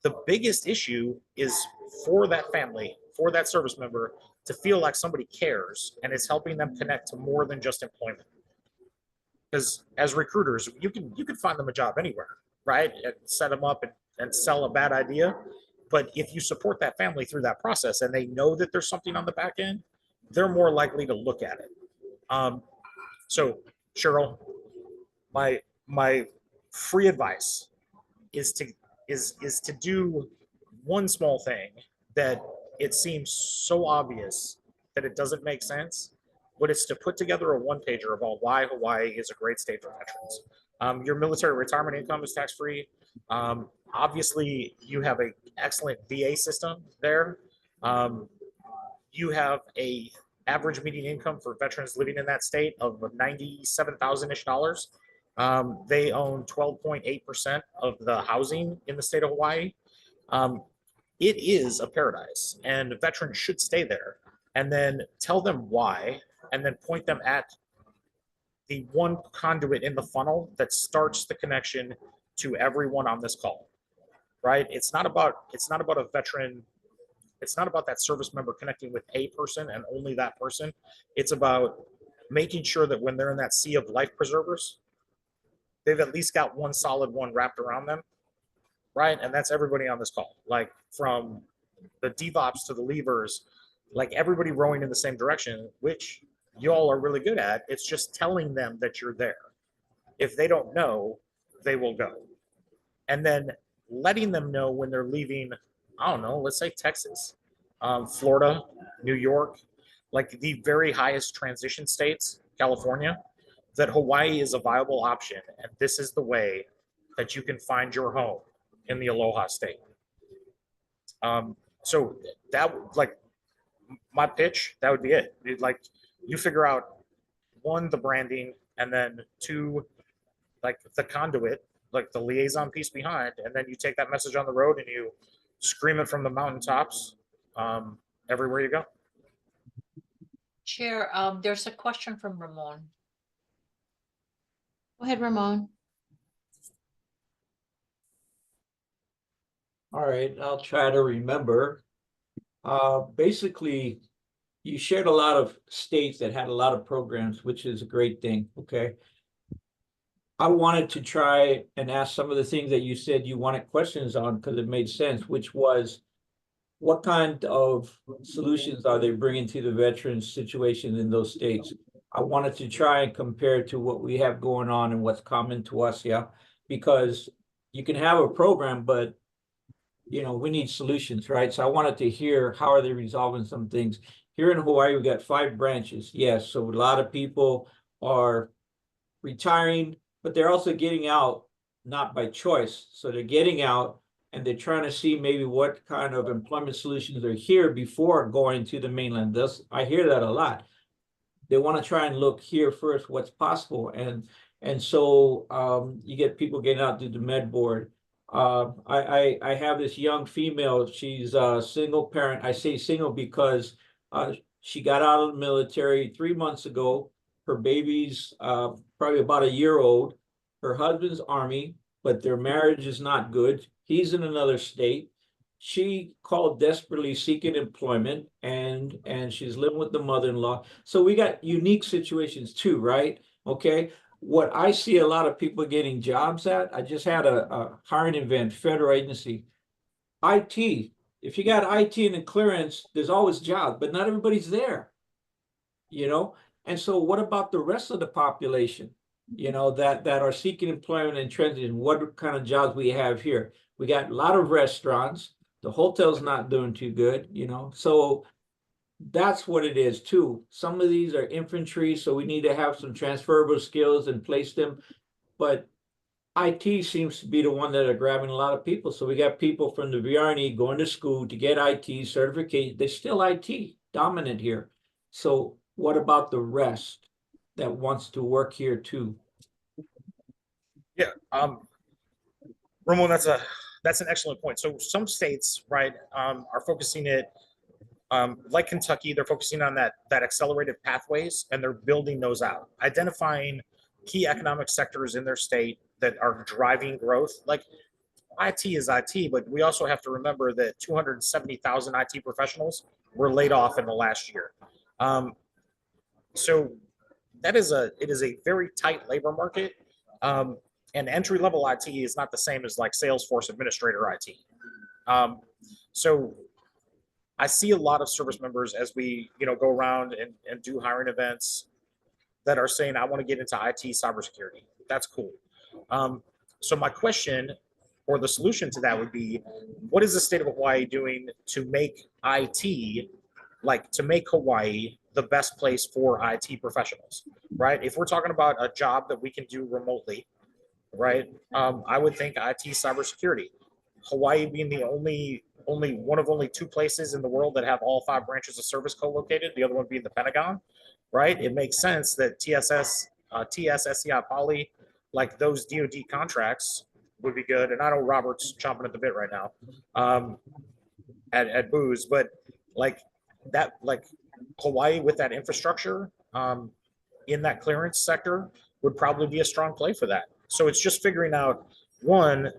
the biggest issue is for that family, for that service member, to feel like somebody cares and is helping them connect to more than just employment. Because as recruiters, you can find them a job anywhere, right? And set them up and sell a bad idea. But if you support that family through that process and they know that there's something on the back end, they're more likely to look at it. So Cheryl, my free advice is to do one small thing that it seems so obvious that it doesn't make sense, but it's to put together a one-pager about why Hawaii is a great state for veterans. Your military retirement income is tax-free. Obviously, you have an excellent VA system there. You have a average median income for veterans living in that state of $97,000-ish. They own 12.8% of the housing in the state of Hawaii. It is a paradise, and veterans should stay there. And then tell them why, and then point them at the one conduit in the funnel that starts the connection to everyone on this call, right? It's not about a veteran. It's not about that service member connecting with a person and only that person. It's about making sure that when they're in that sea of life preservers, they've at least got one solid one wrapped around them, right? And that's everybody on this call, like from the DevOps to the levers, like everybody rowing in the same direction, which you all are really good at. It's just telling them that you're there. If they don't know, they will go. And then letting them know when they're leaving, I don't know, let's say Texas, Florida, New York, like the very highest transition states, California, that Hawaii is a viable option. And this is the way that you can find your home in the Aloha state. So that, like, my pitch, that would be it. Like, you figure out, one, the branding, and then two, like the conduit, like the liaison piece behind, and then you take that message on the road and you scream it from the mountaintops everywhere you go. Chair, there's a question from Ramon. Go ahead, Ramon. All right, I'll try to remember. Basically, you shared a lot of states that had a lot of programs, which is a great thing, okay? I wanted to try and ask some of the things that you said you wanted questions on, because it made sense, which was, what kind of solutions are they bringing to the veterans situation in those states? I wanted to try and compare to what we have going on and what's common to us, yeah? Because you can have a program, but you know, we need solutions, right? So I wanted to hear how are they resolving some things. Here in Hawaii, we got 5 branches. Yes, so a lot of people are retiring, but they're also getting out not by choice. So they're getting out and they're trying to see maybe what kind of employment solutions are here before going to the mainland. Thus, I hear that a lot. They want to try and look here first what's possible, and so you get people getting out to the med board. I have this young female. She's a single parent. I say single because she got out of the military 3 months ago. Her baby's probably about a year old. Her husband's Army, but their marriage is not good. He's in another state. She called desperately seeking employment, and she's living with the mother-in-law. So we got unique situations too, right? Okay. What I see a lot of people getting jobs at, I just had a hiring event, federal agency, IT. If you got IT and a clearance, there's always jobs, but not everybody's there, you know? And so what about the rest of the population, you know, that are seeking employment and transiting? What kind of jobs we have here? We got a lot of restaurants. The hotel's not doing too good, you know? So that's what it is too. Some of these are infantry, so we need to have some transferable skills and place them. But IT seems to be the one that are grabbing a lot of people. So we got people from the VRNE going to school to get IT certification. They're still IT dominant here. So what about the rest that wants to work here too? Yeah, Ramon, that's an excellent point. So some states, right, are focusing it, like Kentucky, they're focusing on that accelerated pathways, and they're building those out, identifying key economic sectors in their state that are driving growth. Like IT is IT, but we also have to remember that 270,000 IT professionals were laid off in the last year. So it is a very tight labor market. And entry level IT is not the same as like Salesforce administrator IT. So I see a lot of service members as we, go around and do hiring events that are saying, I want to get into IT cybersecurity. That's cool. So my question or the solution to that would be, what is the state of Hawaii doing to make IT, to make Hawaii the best place for IT professionals, right? If we're talking about a job that we can do remotely, right? I would think IT cybersecurity. Hawaii being the only one of only 2 places in the world that have all 5 branches of service co-located, the other one being the Pentagon, right? It makes sense that TSSCI Poly, like those DoD contracts would be good. And I know Robert's chomping at the bit right now at Booz, but like Hawaii with that infrastructure in that clearance sector would probably be a strong play for that. So it's just figuring out, one,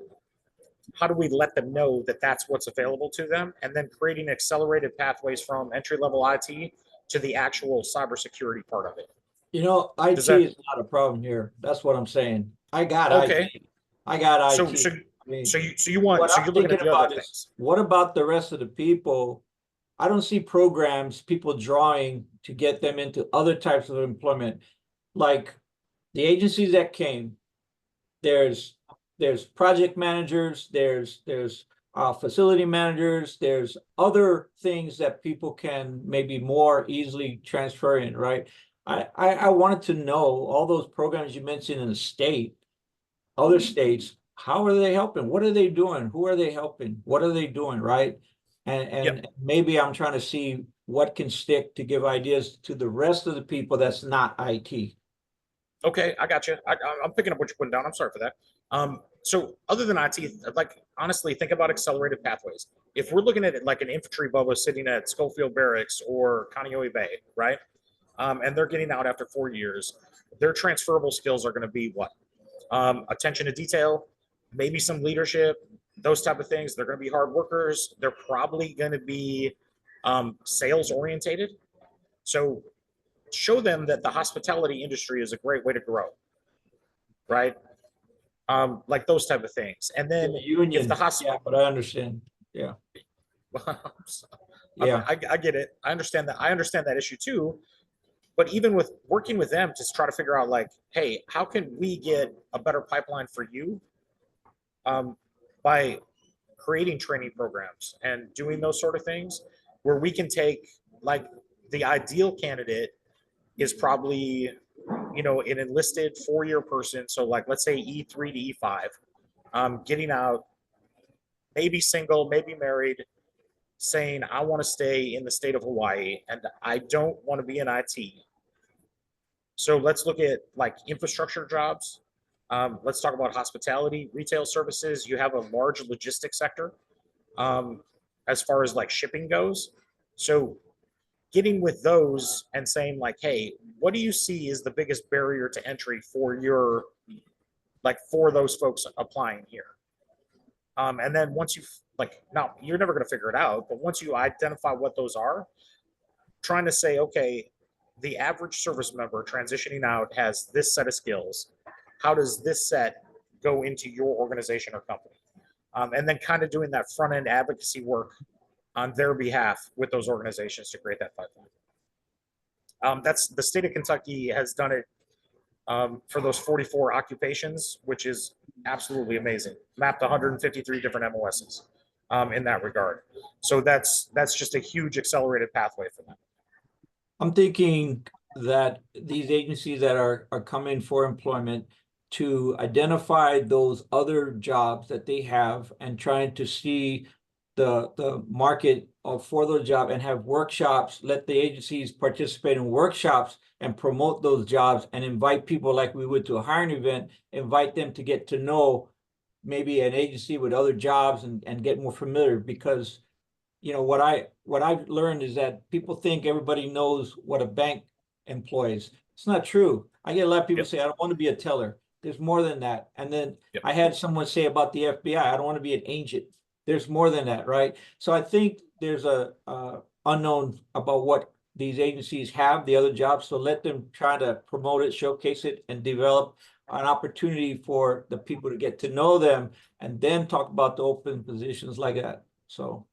how do we let them know that that's what's available to them, and then creating accelerated pathways from entry-level IT to the actual cybersecurity part of it. IT is not a problem here. That's what I'm saying. I got okay. IT. I got So, IT. so, I mean, so you're looking at the other things. What about the rest of the people? I don't see programs, people drawing to get them into other types of employment. Like the agencies that came, there's project managers, there's facility managers, there's other things that people can maybe more easily transfer in, right? I wanted to know all those programs you mentioned in the state, other states, how are they helping? What are they doing? Who are they helping? What are they doing, right? And maybe I'm trying to see what can stick to give ideas to the rest of the people that's not IT. Okay, I got you. I'm picking up what you're putting down. I'm sorry for that. So other than IT, honestly, think about accelerated pathways. If we're looking at it like an infantry bubba sitting at Schofield Barracks or Kaneohe Bay, right? And they're getting out after 4 years, their transferable skills are going to be what? Attention to detail, maybe some leadership, those type of things. They're going to be hard workers. They're probably going to be sales orientated. So show them that the hospitality industry is a great way to grow, right? Like those type of things. And then if the hospital, yeah, but I understand. Yeah. Yeah, I get it. I understand that issue too. But even with working with them to try to figure out like, hey, how can we get a better pipeline for you by creating training programs and doing those sort of things where we can take, like, the ideal candidate is probably, you know, an enlisted 4-year person. So like, let's say E3 to E5, getting out, maybe single, maybe married, saying, I want to stay in the state of Hawaii and I don't want to be in IT. So let's look at like infrastructure jobs. Let's talk about hospitality, retail services. You have a large logistics sector as far as like shipping goes. So getting with those and saying like, hey, what do you see is the biggest barrier to entry for your, like, for those folks applying here? And then once you, like, now you're never going to figure it out, but once you identify what those are, trying to say, okay, the average service member transitioning out has this set of skills. How does this set go into your organization or company? And then kind of doing that front end advocacy work on their behalf with those organizations to create that pipeline. That's the state of Kentucky has done it for those 44 occupations, which is absolutely amazing. Mapped 153 different MOSs in that regard. So that's just a huge accelerated pathway for them. I'm thinking that these agencies that are coming for employment to identify those other jobs that they have and trying to see the market for those jobs and have workshops, let the agencies participate in workshops and promote those jobs and invite people like we would to a hiring event, invite them to get to know maybe an agency with other jobs and get more familiar. Because you know what I've learned is that people think everybody knows what a bank employs. It's not true. I get a lot of people say, I don't want to be a teller. There's more than that. And then I had someone say about the FBI, I don't want to be an agent. There's more than that, right? So I think there's a unknown about what these agencies have, the other jobs. So let them try to promote it, showcase it, and develop an opportunity for the people to get to know them, and then talk about the open positions like that. So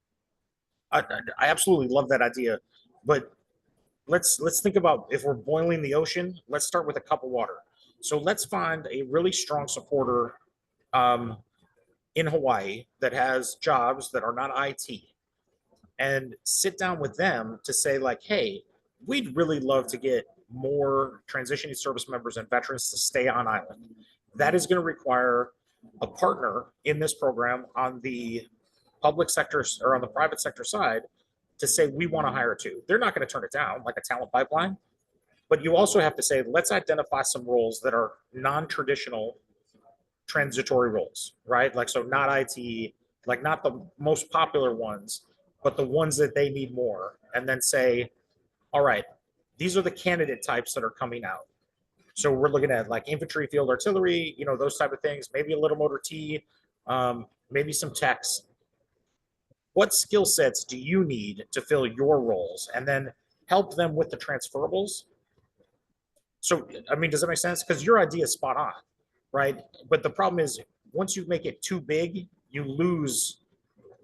I absolutely love that idea, but let's think about, if we're boiling the ocean, let's start with a cup of water. So let's find a really strong supporter in Hawaii that has jobs that are not IT, and sit down with them to say like, hey, we'd really love to get more transitioning service members and veterans to stay on island. That is going to require a partner in this program on the public sector or on the private sector side to say, we want to hire too. They're not going to turn it down like a talent pipeline, but you also have to say, let's identify some roles that are non-traditional transitory roles, right? Like, so not IT, like not the most popular ones, but the ones that they need more. And then say, all right, these are the candidate types that are coming out. So we're looking at like infantry, field artillery, you know, those type of things, maybe a little motor T, maybe some techs. What skill sets do you need to fill your roles? And then help them with the transferables. So, I mean, does that make sense? Because your idea is spot on, right? But the problem is, once you make it too big, you lose,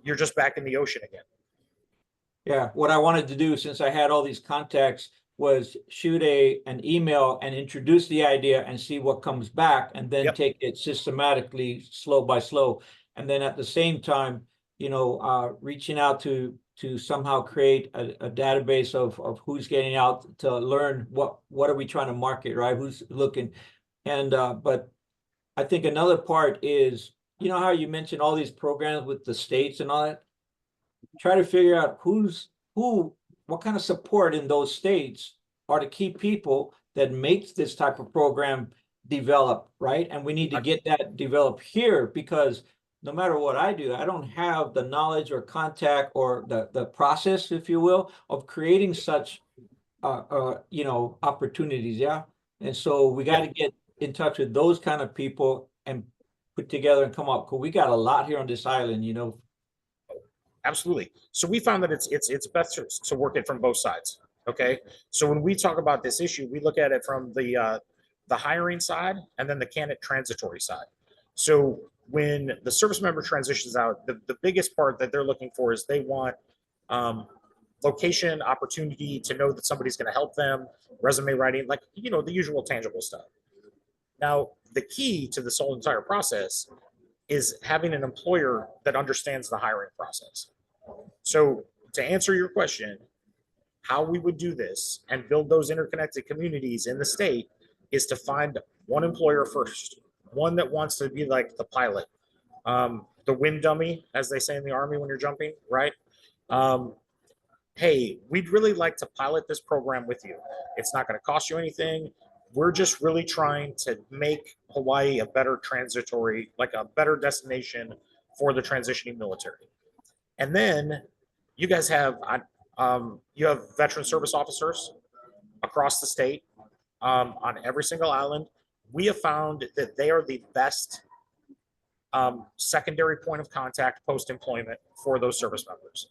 you're just back in the ocean again. yeah, what I wanted to do, since I had all these contacts, was shoot an email and introduce the idea and see what comes back, and then take it systematically, slow by slow. And then at the same time, you know, reaching out to somehow create a database of who's getting out to learn what are we trying to market, right? Who's looking. And but I think another part is, you know how you mentioned all these programs with the states and all that? Try to figure out what kind of support in those states are the key people that makes this type of program develop, right? And we need to get that developed here, because no matter what I do, I don't have the knowledge or contact or the process, if you will, of creating such you know, opportunities. Yeah. And so we got to get in touch with those kind of people and put together and come up, because we got a lot here on this island, you know. Absolutely. So we found that it's best to work it from both sides. Okay. So when we talk about this issue, we look at it from the hiring side and then the candidate transitory side. So when the service member transitions out, the biggest part that they're looking for is they want location, opportunity to know that somebody's going to help them, resume writing, like, you know, the usual tangible stuff. Now, the key to this whole entire process is having an employer that understands the hiring process. So to answer your question, how we would do this and build those interconnected communities in the state is to find one employer first, one that wants to be like the pilot, the wind dummy, as they say in the Army when you're jumping, right? Hey, we'd really like to pilot this program with you. It's not going to cost you anything. We're just really trying to make Hawaii a better transitory, like a better destination for the transitioning military. And then you guys have, you have veteran service officers across the state, on every single island. We have found that they are the best secondary point of contact post-employment for those service members,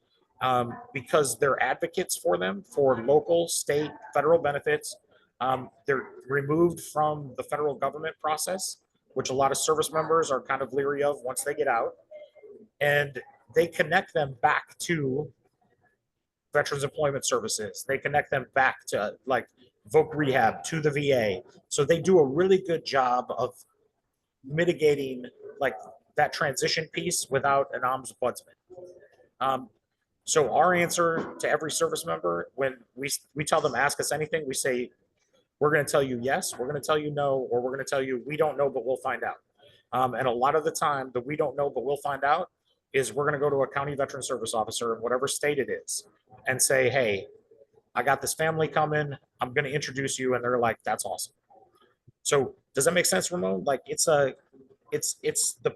because they're advocates for them for local, state, federal benefits. They're removed from the federal government process, which a lot of service members are kind of leery of once they get out. And they connect them back to Veterans Employment Services. They connect them back to like voc rehab, to the VA. So they do a really good job of mitigating like that transition piece without an ombudsman. So our answer to every service member, when we tell them, ask us anything, we say, we're going to tell you yes, we're going to tell you no, or we're going to tell you we don't know, but we'll find out. And a lot of the time, the we don't know, but we'll find out is we're going to go to a county veteran service officer in whatever state it is and say, hey, I got this family coming. I'm going to introduce you. And they're like, that's awesome. So does that make sense, Ramon? Like it's the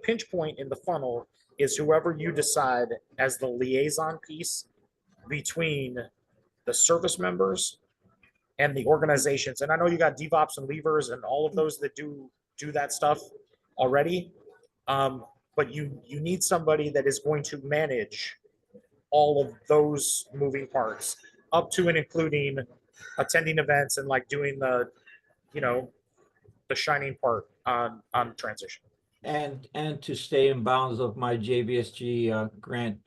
pinch point in the funnel is whoever you decide as the liaison piece between the service members and the organizations. And I know you got DevOps and levers and all of those that do that stuff already. But you need somebody that is going to manage all of those moving parts up to and including attending events and like doing the, the shining part on transition. And to stay in bounds of my JVSG grant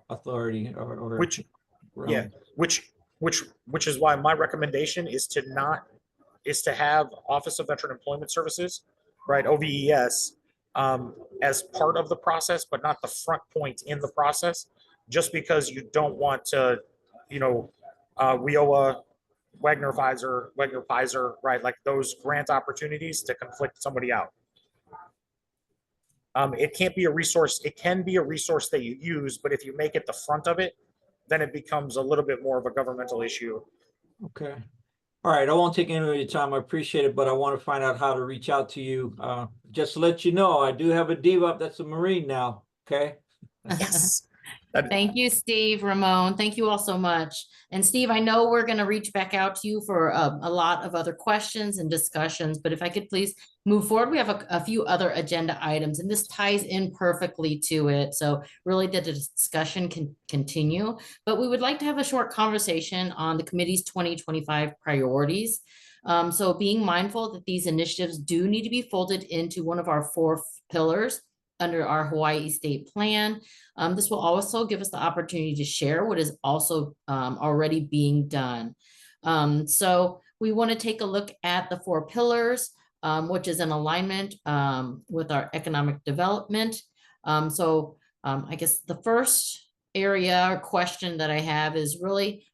authority or which realm. which is why my recommendation is to have Office of Veteran Employment Services, right, OVES, as part of the process, but not the front point in the process, just because you don't want to, WIOA, Wagner Pfizer, right, like those grant opportunities to conflict somebody out. It can't be a resource. It can be a resource that you use, but if you make it the front of it, then it becomes a little bit more of a governmental issue. Okay. All right. I won't take any of your time. I appreciate it, but I want to find out how to reach out to you. Just to let you know, I do have a DevOps that's a Marine now. Okay. Yes. Thank you, Steve, Ramon. Thank you all so much. And Steve, I know we're going to reach back out to you for a lot of other questions and discussions, but if I could please move forward, we have a few other agenda items, and this ties in perfectly to it. So really the discussion can continue, but we would like to have a short conversation on the committee's 2025 priorities. So being mindful that these initiatives do need to be folded into one of our 4 pillars under our Hawaii State Plan. This will also give us the opportunity to share what is also already being done. So we want to take a look at the 4 pillars, which is in alignment with our economic development. I guess the first area or question that I have is really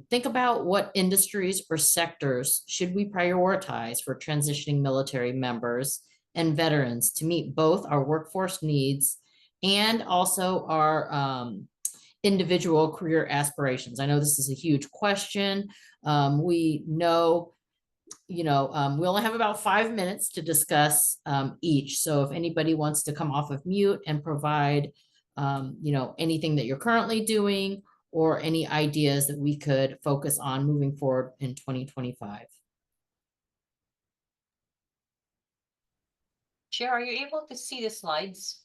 think about what industries or sectors should we prioritize for transitioning military members and veterans to meet both our workforce needs and also our individual career aspirations. I know this is a huge question. We know, we only have about 5 minutes to discuss each. So if anybody wants to come off of mute and provide, anything that you're currently doing or any ideas that we could focus on moving forward in 2025. Chair, are you able to see the slides?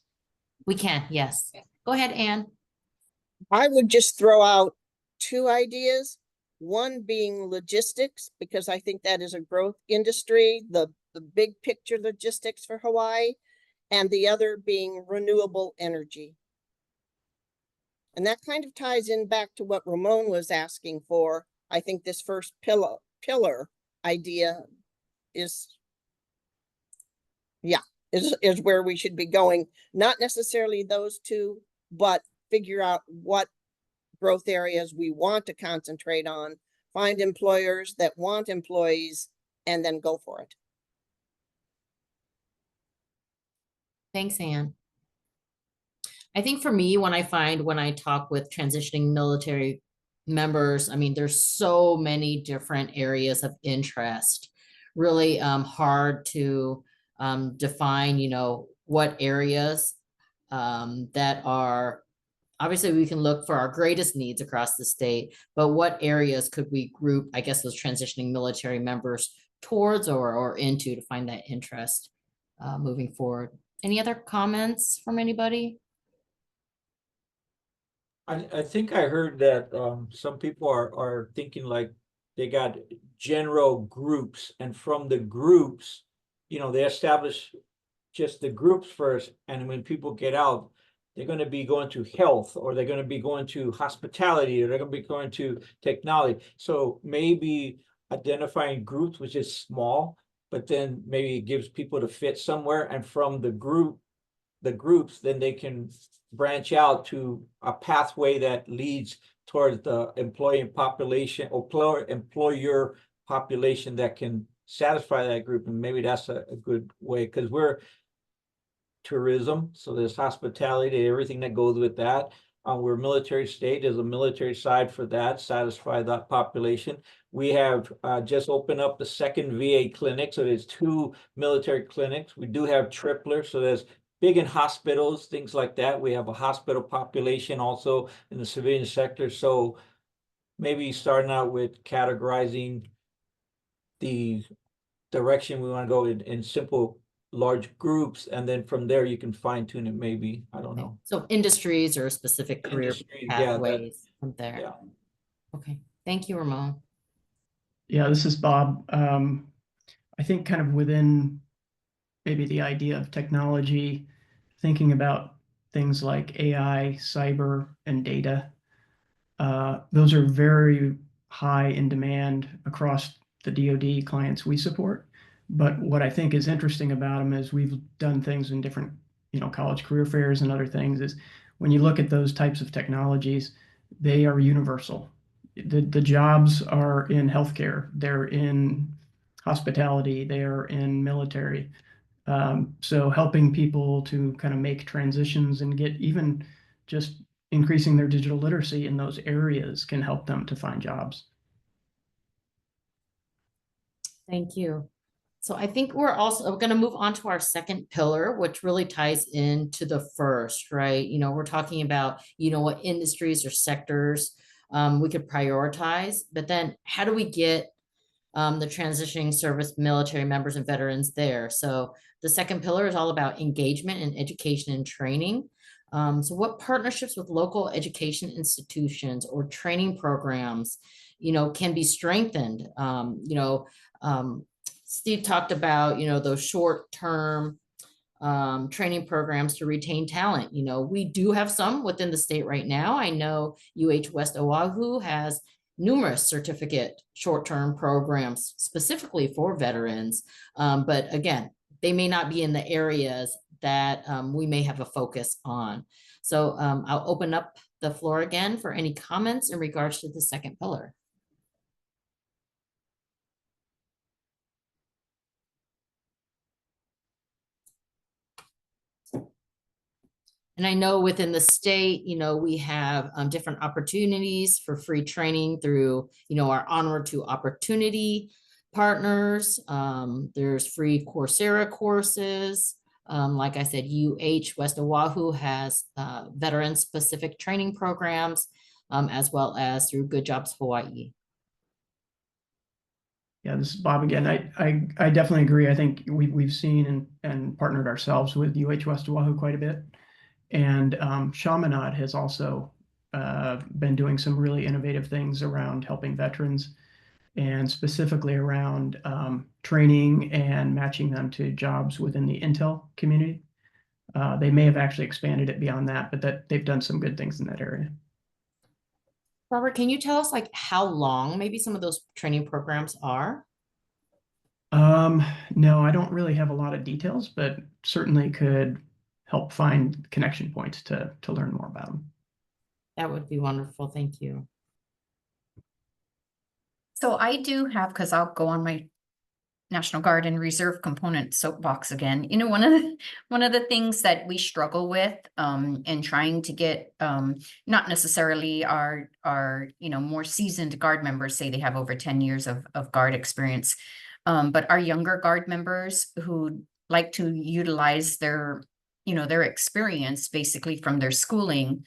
We can, yes. Go ahead, Anne. I would just throw out 2 ideas. One being logistics, because I think that is a growth industry, the big picture logistics for Hawaii, and the other being renewable energy. And that kind of ties in back to what Ramon was asking for. I think this first pillar idea is, is where we should be going. Not necessarily those two, but figure out what growth areas we want to concentrate on, find employers that want employees, and then go for it. Thanks, Anne. I think for me, when I talk with transitioning military members, I mean, there's so many different areas of interest, really hard to define, what areas that are, obviously we can look for our greatest needs across the state, but what areas could we group, I guess, those transitioning military members towards or into to find that interest moving forward. Any other comments from anybody? I think I heard that some people are thinking like they got general groups, and from the groups, they establish just the groups first, and when people get out, they're going to be going to health, or they're going to be going to hospitality, or they're going to be going to technology. So maybe identifying groups, which is small, but then maybe it gives people to fit somewhere, and from the groups, then they can branch out to a pathway that leads towards the employee population or employer population that can satisfy that group. And maybe that's a good way, because we're tourism, so there's hospitality, everything that goes with that. We're military state, there's a military side for that, satisfy that population. We have just opened up the second VA clinic, so there's 2 military clinics. We do have triplers, so there's big in hospitals, things like that. We have a hospital population also in the civilian sector. So maybe starting out with categorizing the direction we want to go in simple large groups, and then from there you can fine tune it, maybe. I don't know. So industries or specific career pathways from there. Yeah. Okay, thank you, Ramon. Yeah, this is Bob. I think kind of within maybe the idea of technology, thinking about things like AI, cyber, and data. Those are very high in demand across the DoD clients we support. But what I think is interesting about them is we've done things in different, college career fairs and other things, is when you look at those types of technologies, they are universal. The jobs are in healthcare, they're in hospitality, they are in military. So helping people to kind of make transitions and get even just increasing their digital literacy in those areas can help them to find jobs. Thank you. So I think we're also going to move on to our second pillar, which really ties into the first, right? We're talking about, what industries or sectors we could prioritize, but then how do we get the transitioning service military members and veterans there? So the second pillar is all about engagement and education and training. So what partnerships with local education institutions or training programs, can be strengthened? Steve talked about, those short-term training programs to retain talent. We do have some within the state right now. I know West Oahu has numerous certificate short-term programs specifically for veterans. But again, they may not be in the areas that we may have a focus on. So I'll open up the floor again for any comments in regards to the second pillar. And I know within the state, we have different opportunities for free training through, our Onward to Opportunity partners. There's free Coursera courses. Like I said, West Oahu has veteran-specific training programs, as well as through Good Jobs Hawaii. Yeah, this is Bob again. I definitely agree. I think we've seen and partnered ourselves with West Oahu quite a bit. And Chaminade has also been doing some really innovative things around helping veterans, and specifically around training and matching them to jobs within the Intel community. They may have actually expanded it beyond that, but they've done some good things in that area. Robert, can you tell us how long maybe some of those training programs are? No, I don't really have a lot of details, but certainly could help find connection points to learn more about them. That would be wonderful. Thank you. So I do have, because I'll go on my National Guard and Reserve component soapbox again. You know, one of the things that we struggle with in trying to get not necessarily our more seasoned Guard members, say they have over 10 years of Guard experience, but our younger Guard members who like to utilize their their experience basically from their schooling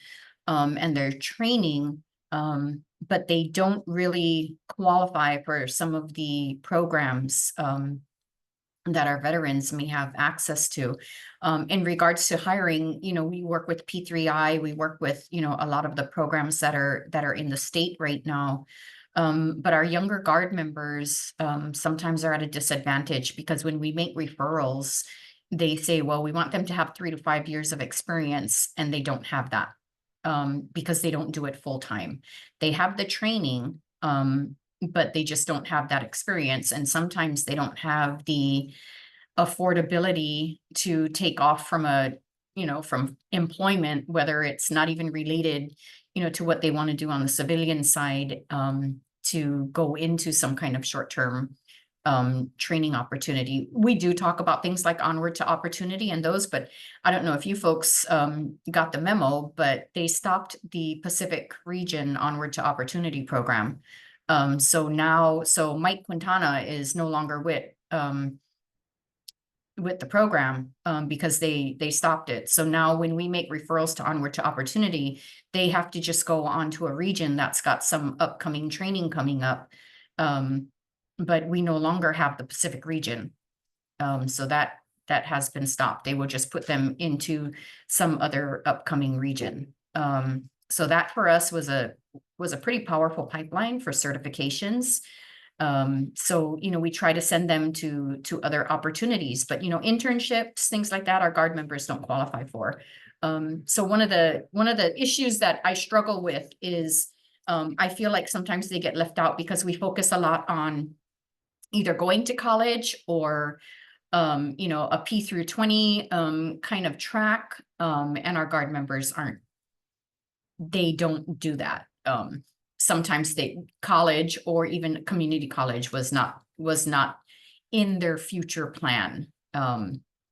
and their training, but they don't really qualify for some of the programs that our veterans may have access to. In regards to hiring, we work with P3I, we work with, a lot of the programs that are in the state right now. But our younger Guard members sometimes are at a disadvantage because when we make referrals, they say, well, we want them to have 3 to 5 years of experience, and they don't have that. Because they don't do it full time. They have the training, but they just don't have that experience. And sometimes they don't have the affordability to take off from from employment, whether it's not even related, to what they want to do on the civilian side, to go into some kind of short-term training opportunity. We do talk about things like Onward to Opportunity and those, but I don't know if you folks got the memo, but they stopped the Pacific Region Onward to Opportunity program. So Mike Quintana is no longer with the program because they stopped it. So now when we make referrals to Onward to Opportunity, they have to just go on to a region that's got some upcoming training coming up. But we no longer have the Pacific region. So that has been stopped. They will just put them into some other upcoming region. So that for us was a pretty powerful pipeline for certifications. So, we try to send them to other opportunities, but, internships, things like that, our Guard members don't qualify for. So one of the issues that I struggle with is I feel like sometimes they get left out because we focus a lot on either going to college or, a P through 20 kind of track, and our Guard members they don't do that. Sometimes college or even community college was not in their future plan.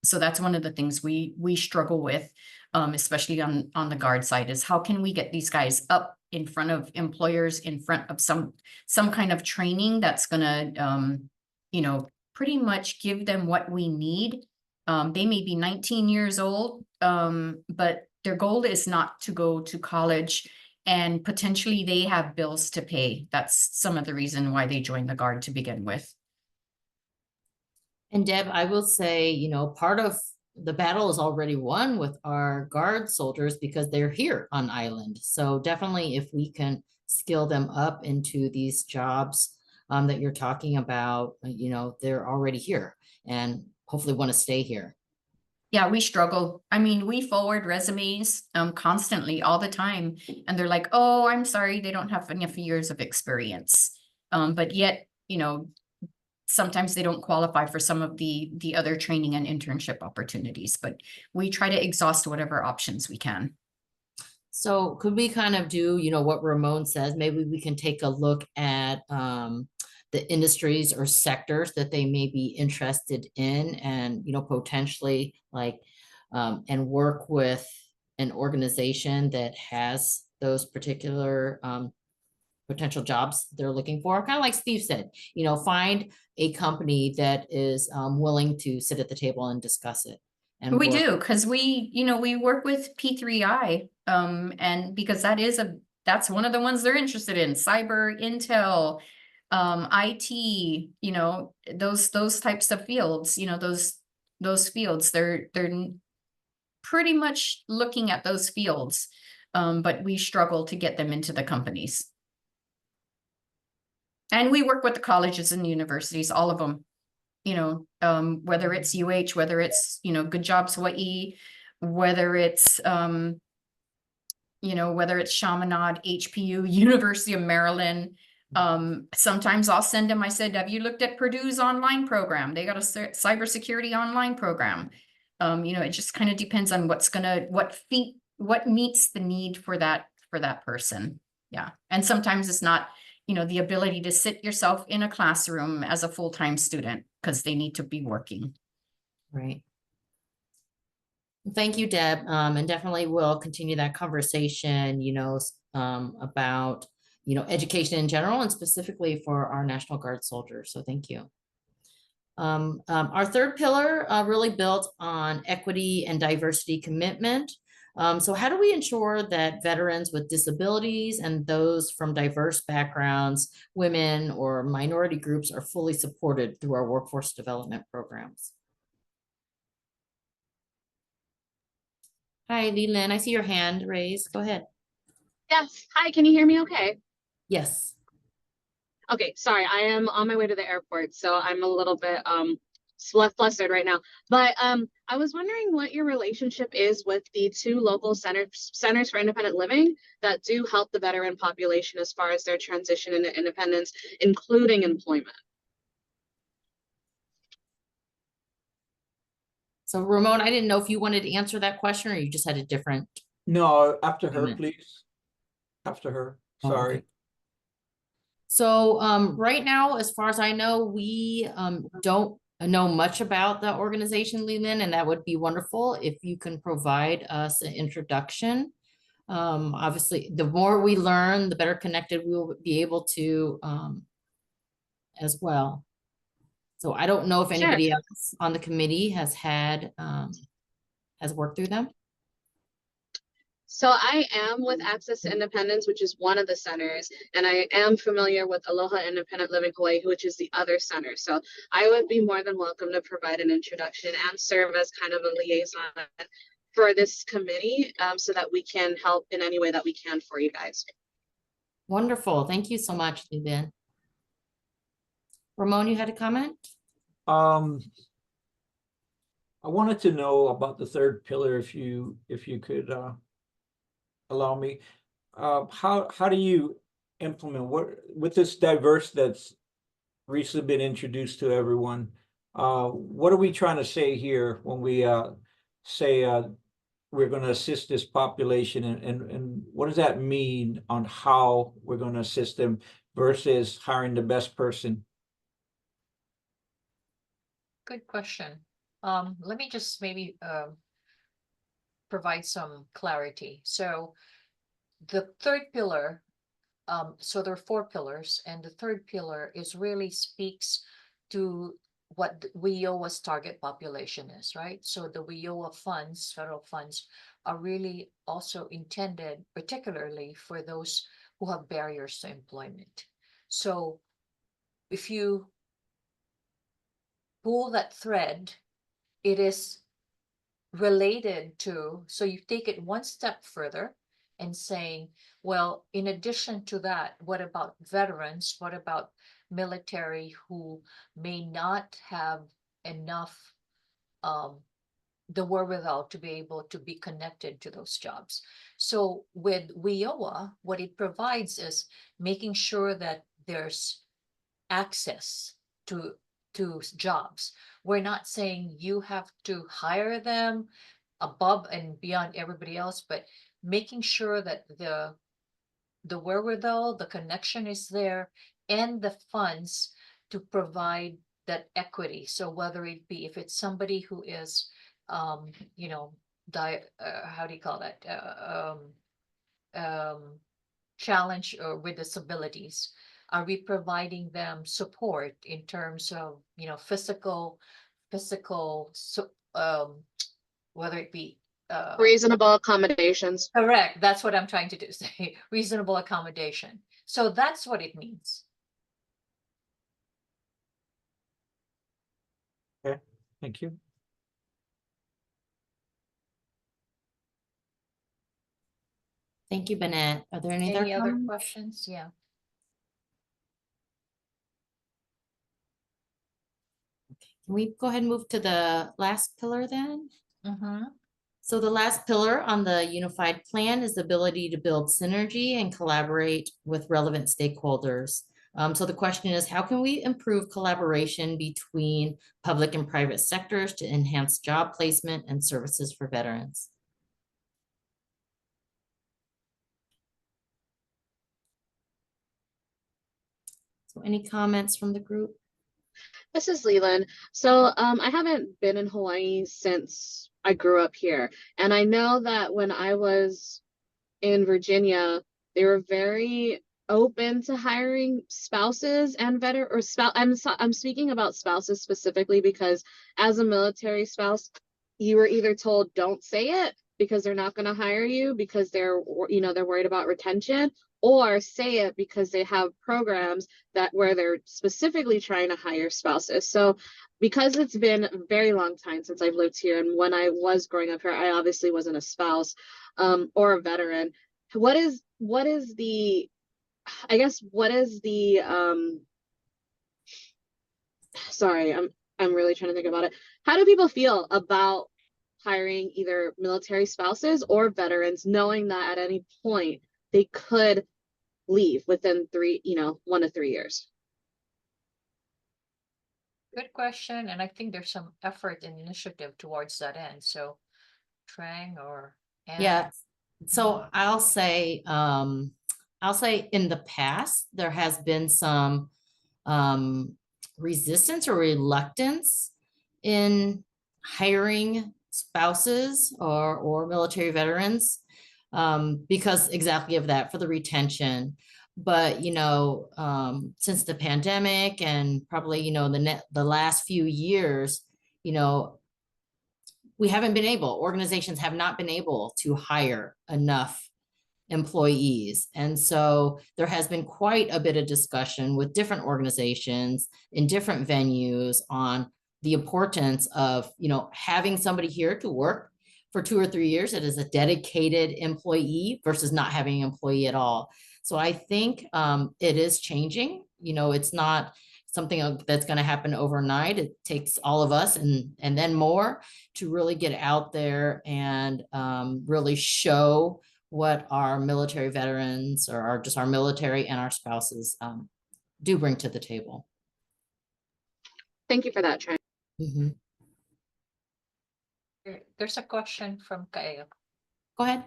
So that's one of the things we struggle with, especially on the Guard side, is how can we get these guys up in front of employers, in front of some kind of training that's gonna pretty much give them what we need. They may be 19 years old, but their goal is not to go to college, and potentially they have bills to pay. That's some of the reason why they joined the Guard to begin with. And Deb, I will say, part of the battle is already won with our Guard soldiers because they're here on island. So definitely if we can skill them up into these jobs that you're talking about, they're already here and hopefully want to stay here. Yeah, we struggle. I mean, we forward resumes constantly all the time, and they're like, oh, I'm sorry, they don't have enough years of experience. But yet, sometimes they don't qualify for some of the other training and internship opportunities, but we try to exhaust whatever options we can. So could we kind of do, what Ramon says? Maybe we can take a look at the industries or sectors that they may be interested in, and potentially and work with an organization that has those particular potential jobs they're looking for. Kind of like Steve said, find a company that is willing to sit at the table and discuss it. And we do, because we work with P3I, and because that's one of the ones they're interested in: cyber, intel, IT, those types of fields, those fields, they're pretty much looking at those fields, but we struggle to get them into the companies. And we work with the colleges and universities, all of them, whether it's UH, whether it's, Good Jobs Hawaii, whether it's, whether it's Chaminade, HPU, University of Maryland, Sometimes I'll send them, I said, have you looked at Purdue's online program? They got a cybersecurity online program. You know, it just kind of depends on what meets the need for that person. Yeah. And sometimes it's not, you know, the ability to sit yourself in a classroom as a full-time student because they need to be working. Right. Thank you, Deb. And definitely we'll continue that conversation, you know, about, you know, education in general and specifically for our National Guard soldiers. So thank you. Our third pillar really built on equity and diversity commitment. So how do we ensure that veterans with disabilities and those from diverse backgrounds, women or minority groups are fully supported through our workforce development programs? Hi, Leland, I see your hand raised. Go ahead. Yes. Hi, can you hear me okay? Yes. Okay, sorry, I am on my way to the airport, so I'm a little bit flustered right now. But I was wondering what your relationship is with the two local centers for independent living that do help the veteran population as far as their transition into independence, including employment. So Ramon, I didn't know if you wanted to answer that question or you just had a different. No, after her, comment. please. After her, Oh, sorry. okay. So right now, as far as I know, we don't know much about the organization, Leland, and that would be wonderful if you can provide us an introduction. Obviously, the more we learn, the better connected we will be able to as well. So I don't know if anybody else on the committee has worked through them. So I am with Access to Independence, which is one of the centers, and I am familiar with Aloha Independent Living Hawaii, which is the other center. So I would be more than welcome to provide an introduction and serve as kind of a liaison for this committee so that we can help in any way that we can for you guys. Wonderful. Thank you so much, Leland. Ramon, you had a comment? I wanted to know about the third pillar, if you could allow me. How do you implement what with this diverse that's recently been introduced to everyone? What are we trying to say here when we say we're going to assist this population, and what does that mean on how we're going to assist them versus hiring the best person? Good question. Let me just maybe provide some clarity. So the third pillar, so there are 4 pillars, and the third pillar is really speaks to what WIOA's target population is, right? So the WIOA funds, federal funds, are really also intended particularly for those who have barriers to employment. So if you pull that thread, it is related to, so you take it one step further and saying, well, in addition to that, what about veterans? What about military who may not have enough the wherewithal to be able to be connected to those jobs? So with WIOA, what it provides is making sure that there's access to jobs. We're not saying you have to hire them above and beyond everybody else, but making sure that the wherewithal, the connection is there, and the funds to provide that equity. So whether it be, if it's somebody who is, you know, how do you call that? Challenge or with disabilities, are we providing them support in terms of, you know, physical, so whether it be Reasonable accommodations. correct, that's what I'm trying to do, say reasonable accommodation. So that's what it means. Okay, thank you. Thank you, Bennett. Are there any Any other comments? questions? Yeah. Can we go ahead and move to the last pillar then? Mm-hmm. So the last pillar on the unified plan is the ability to build synergy and collaborate with relevant stakeholders. So the question is, how can we improve collaboration between public and private sectors to enhance job placement and services for veterans? So any comments from the group? This is Leland. So I haven't been in Hawaii since I grew up here. And I know that when I was in Virginia, they were very open to hiring spouses and veteran or spouse. I'm speaking about spouses specifically because as a military spouse, you were either told don't say it because they're not going to hire you because they're worried about retention, or say it because they have programs that where they're specifically trying to hire spouses. So because it's been a very long time since I've lived here, and when I was growing up here, I obviously wasn't a spouse or a veteran. What is the sorry, I'm really trying to think about it. How do people feel about hiring either military spouses or veterans, knowing that at any point they could leave within 1 to 3 years? Good question, and I think there's some effort and initiative towards that end. So, Trang or Anne? Yeah. So I'll say in the past, there has been some resistance or reluctance in hiring spouses or military veterans because exactly of that, for the retention. But, since the pandemic and probably, the last few years, we haven't been able, organizations have not been able to hire enough employees. And so there has been quite a bit of discussion with different organizations in different venues on the importance of, having somebody here to work for 2 or 3 years that is a dedicated employee versus not having an employee at all. So I think it is changing. It's not something that's going to happen overnight. It takes all of us and then more to really get out there and really show what our military veterans or just our military and our spouses do bring to the table. Thank you for that, Trang. Mm-hmm. There's a question from Kaeo. Go ahead.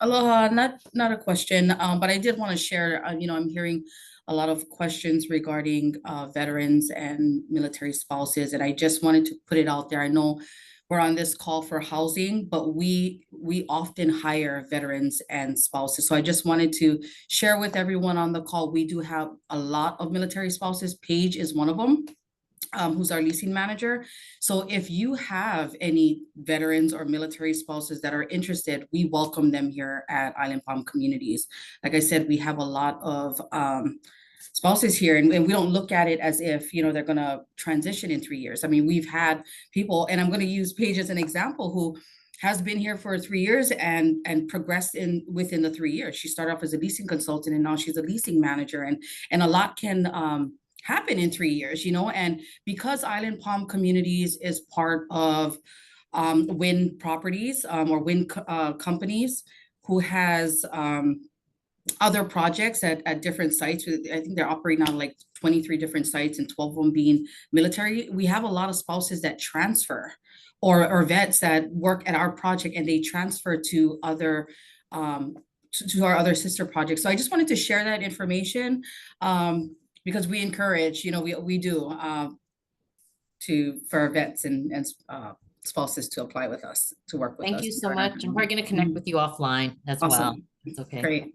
Aloha, not a question, but I did want to share, I'm hearing a lot of questions regarding veterans and military spouses, and I just wanted to put it out there. I know we're on this call for housing, but we often hire veterans and spouses. So I just wanted to share with everyone on the call, we do have a lot of military spouses. Paige is one of them. Who's our leasing manager. So if you have any veterans or military spouses that are interested, we welcome them here at Island Palm Communities. Like I said, we have a lot of spouses here, and we don't look at it as if, they're going to transition in 3 years. I mean, we've had people, and I'm going to use Paige as an example, who has been here for 3 years and progressed within the 3 years. She started off as a leasing consultant, and now she's a leasing manager, and a lot can happen in 3 years, and because Island Palm Communities is part of Wind Properties or Wind Companies, who has other projects at different sites. I think they're operating on like 23 different sites and 12 of them being military. We have a lot of spouses that transfer or vets that work at our project, and they transfer to other to our other sister projects. So I just wanted to share that information. Because we encourage, we do for vets and spouses to apply with us, to work with us. Thank you so much. And we're going to connect with you offline as well. It's okay. Great.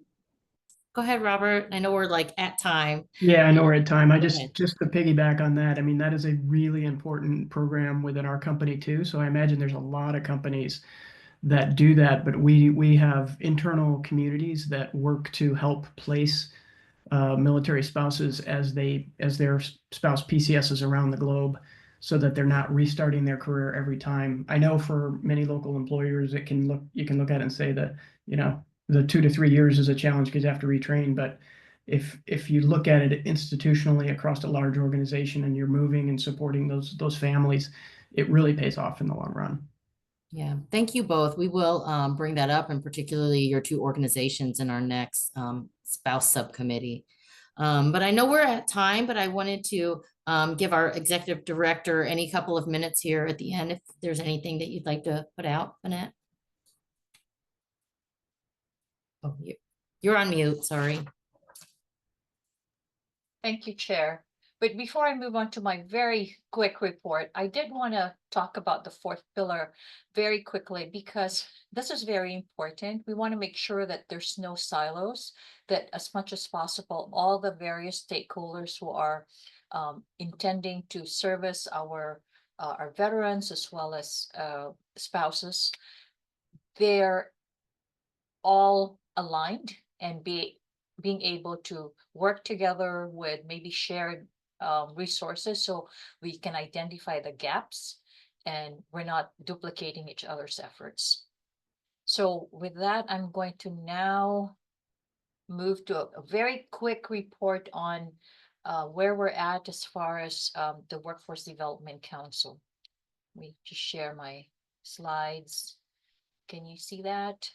Go ahead, Robert. I know we're at time. Yeah, I know we're at time. Just to piggyback on that, I mean, that is a really important program within our company too. So I imagine there's a lot of companies that do that, but we have internal communities that work to help place military spouses as their spouse PCSs around the globe, so that they're not restarting their career every time. I know for many local employers, you can look at it and say that, the 2 to 3 years is a challenge because you have to retrain. But if you look at it institutionally across a large organization and you're moving and supporting those families, it really pays off in the long run. Yeah, thank you both. We will bring that up, and particularly your two organizations in our next spouse subcommittee. But I know we're at time, but I wanted to give our executive director any couple of minutes here at the end if there's anything that you'd like to put out, Annette. Oh, you're on mute, sorry. Thank you, Chair. But before I move on to my very quick report, I did want to talk about the fourth pillar very quickly because this is very important. We want to make sure that there's no silos, that as much as possible, all the various stakeholders who are intending to service our veterans as well as spouses, they're all aligned and being able to work together with maybe shared resources so we can identify the gaps and we're not duplicating each other's efforts. So with that, I'm going to now move to a very quick report on where we're at as far as the Workforce Development Council. Let me just share my slides. Can you see that?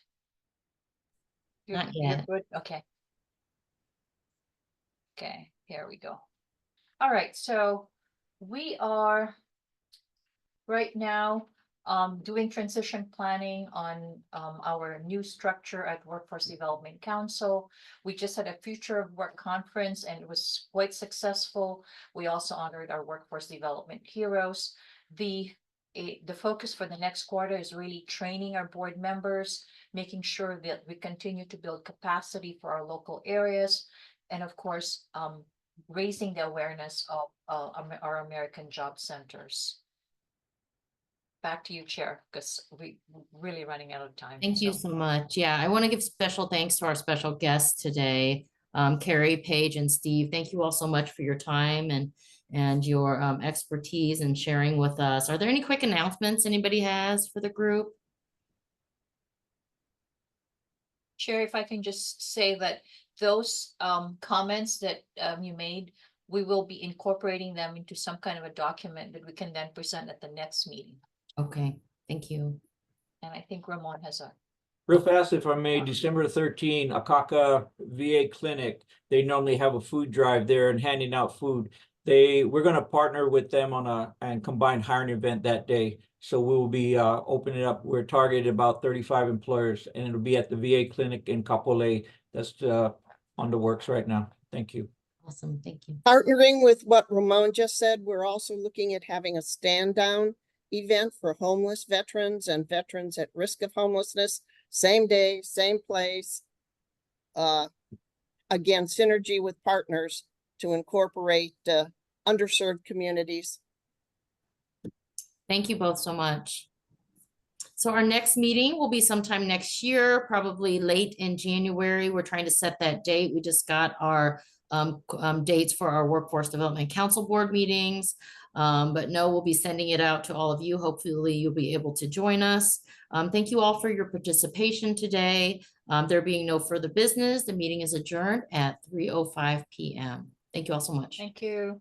Not yet. You're good? Okay. Okay, here we go. All right, so we are right now doing transition planning on our new structure at Workforce Development Council. We just had a Future of Work conference and it was quite successful. We also honored our Workforce Development heroes. The focus for the next quarter is really training our board members, making sure that we continue to build capacity for our local areas, and of course, raising the awareness of our American job centers. Back to you, Chair, because we're really running out of time. Thank you so much. Yeah, I want to give special thanks to our special guests today, Carrie, Paige, and Steve. Thank you all so much for your time and your expertise and sharing with us. Are there any quick announcements anybody has for the group? Chair, if I can just say that those comments that you made, we will be incorporating them into some kind of a document that we can then present at the next meeting. Okay, thank you. And I think Ramon has a. Real fast, if I may, December 13, Akaka VA Clinic, they normally have a food drive there and handing out food. We're going to partner with them on a combined hiring event that day. So we will be opening up. We're targeted about 35 employers, and it'll be at the VA clinic in Kapolei. That's on the works right now. Thank you. Awesome, thank you. Partnering with what Ramon just said, we're also looking at having a stand down event for homeless veterans and veterans at risk of homelessness. Same day, same place. Again, synergy with partners to incorporate underserved communities. Thank you both so much. So our next meeting will be sometime next year, probably late in January. We're trying to set that date. We just got our dates for our Workforce Development Council board meetings. But no, we'll be sending it out to all of you. Hopefully you'll be able to join us. Thank you all for your participation today. There being no further business, the meeting is adjourned at 3:05 p.m. Thank you all so much. Thank you.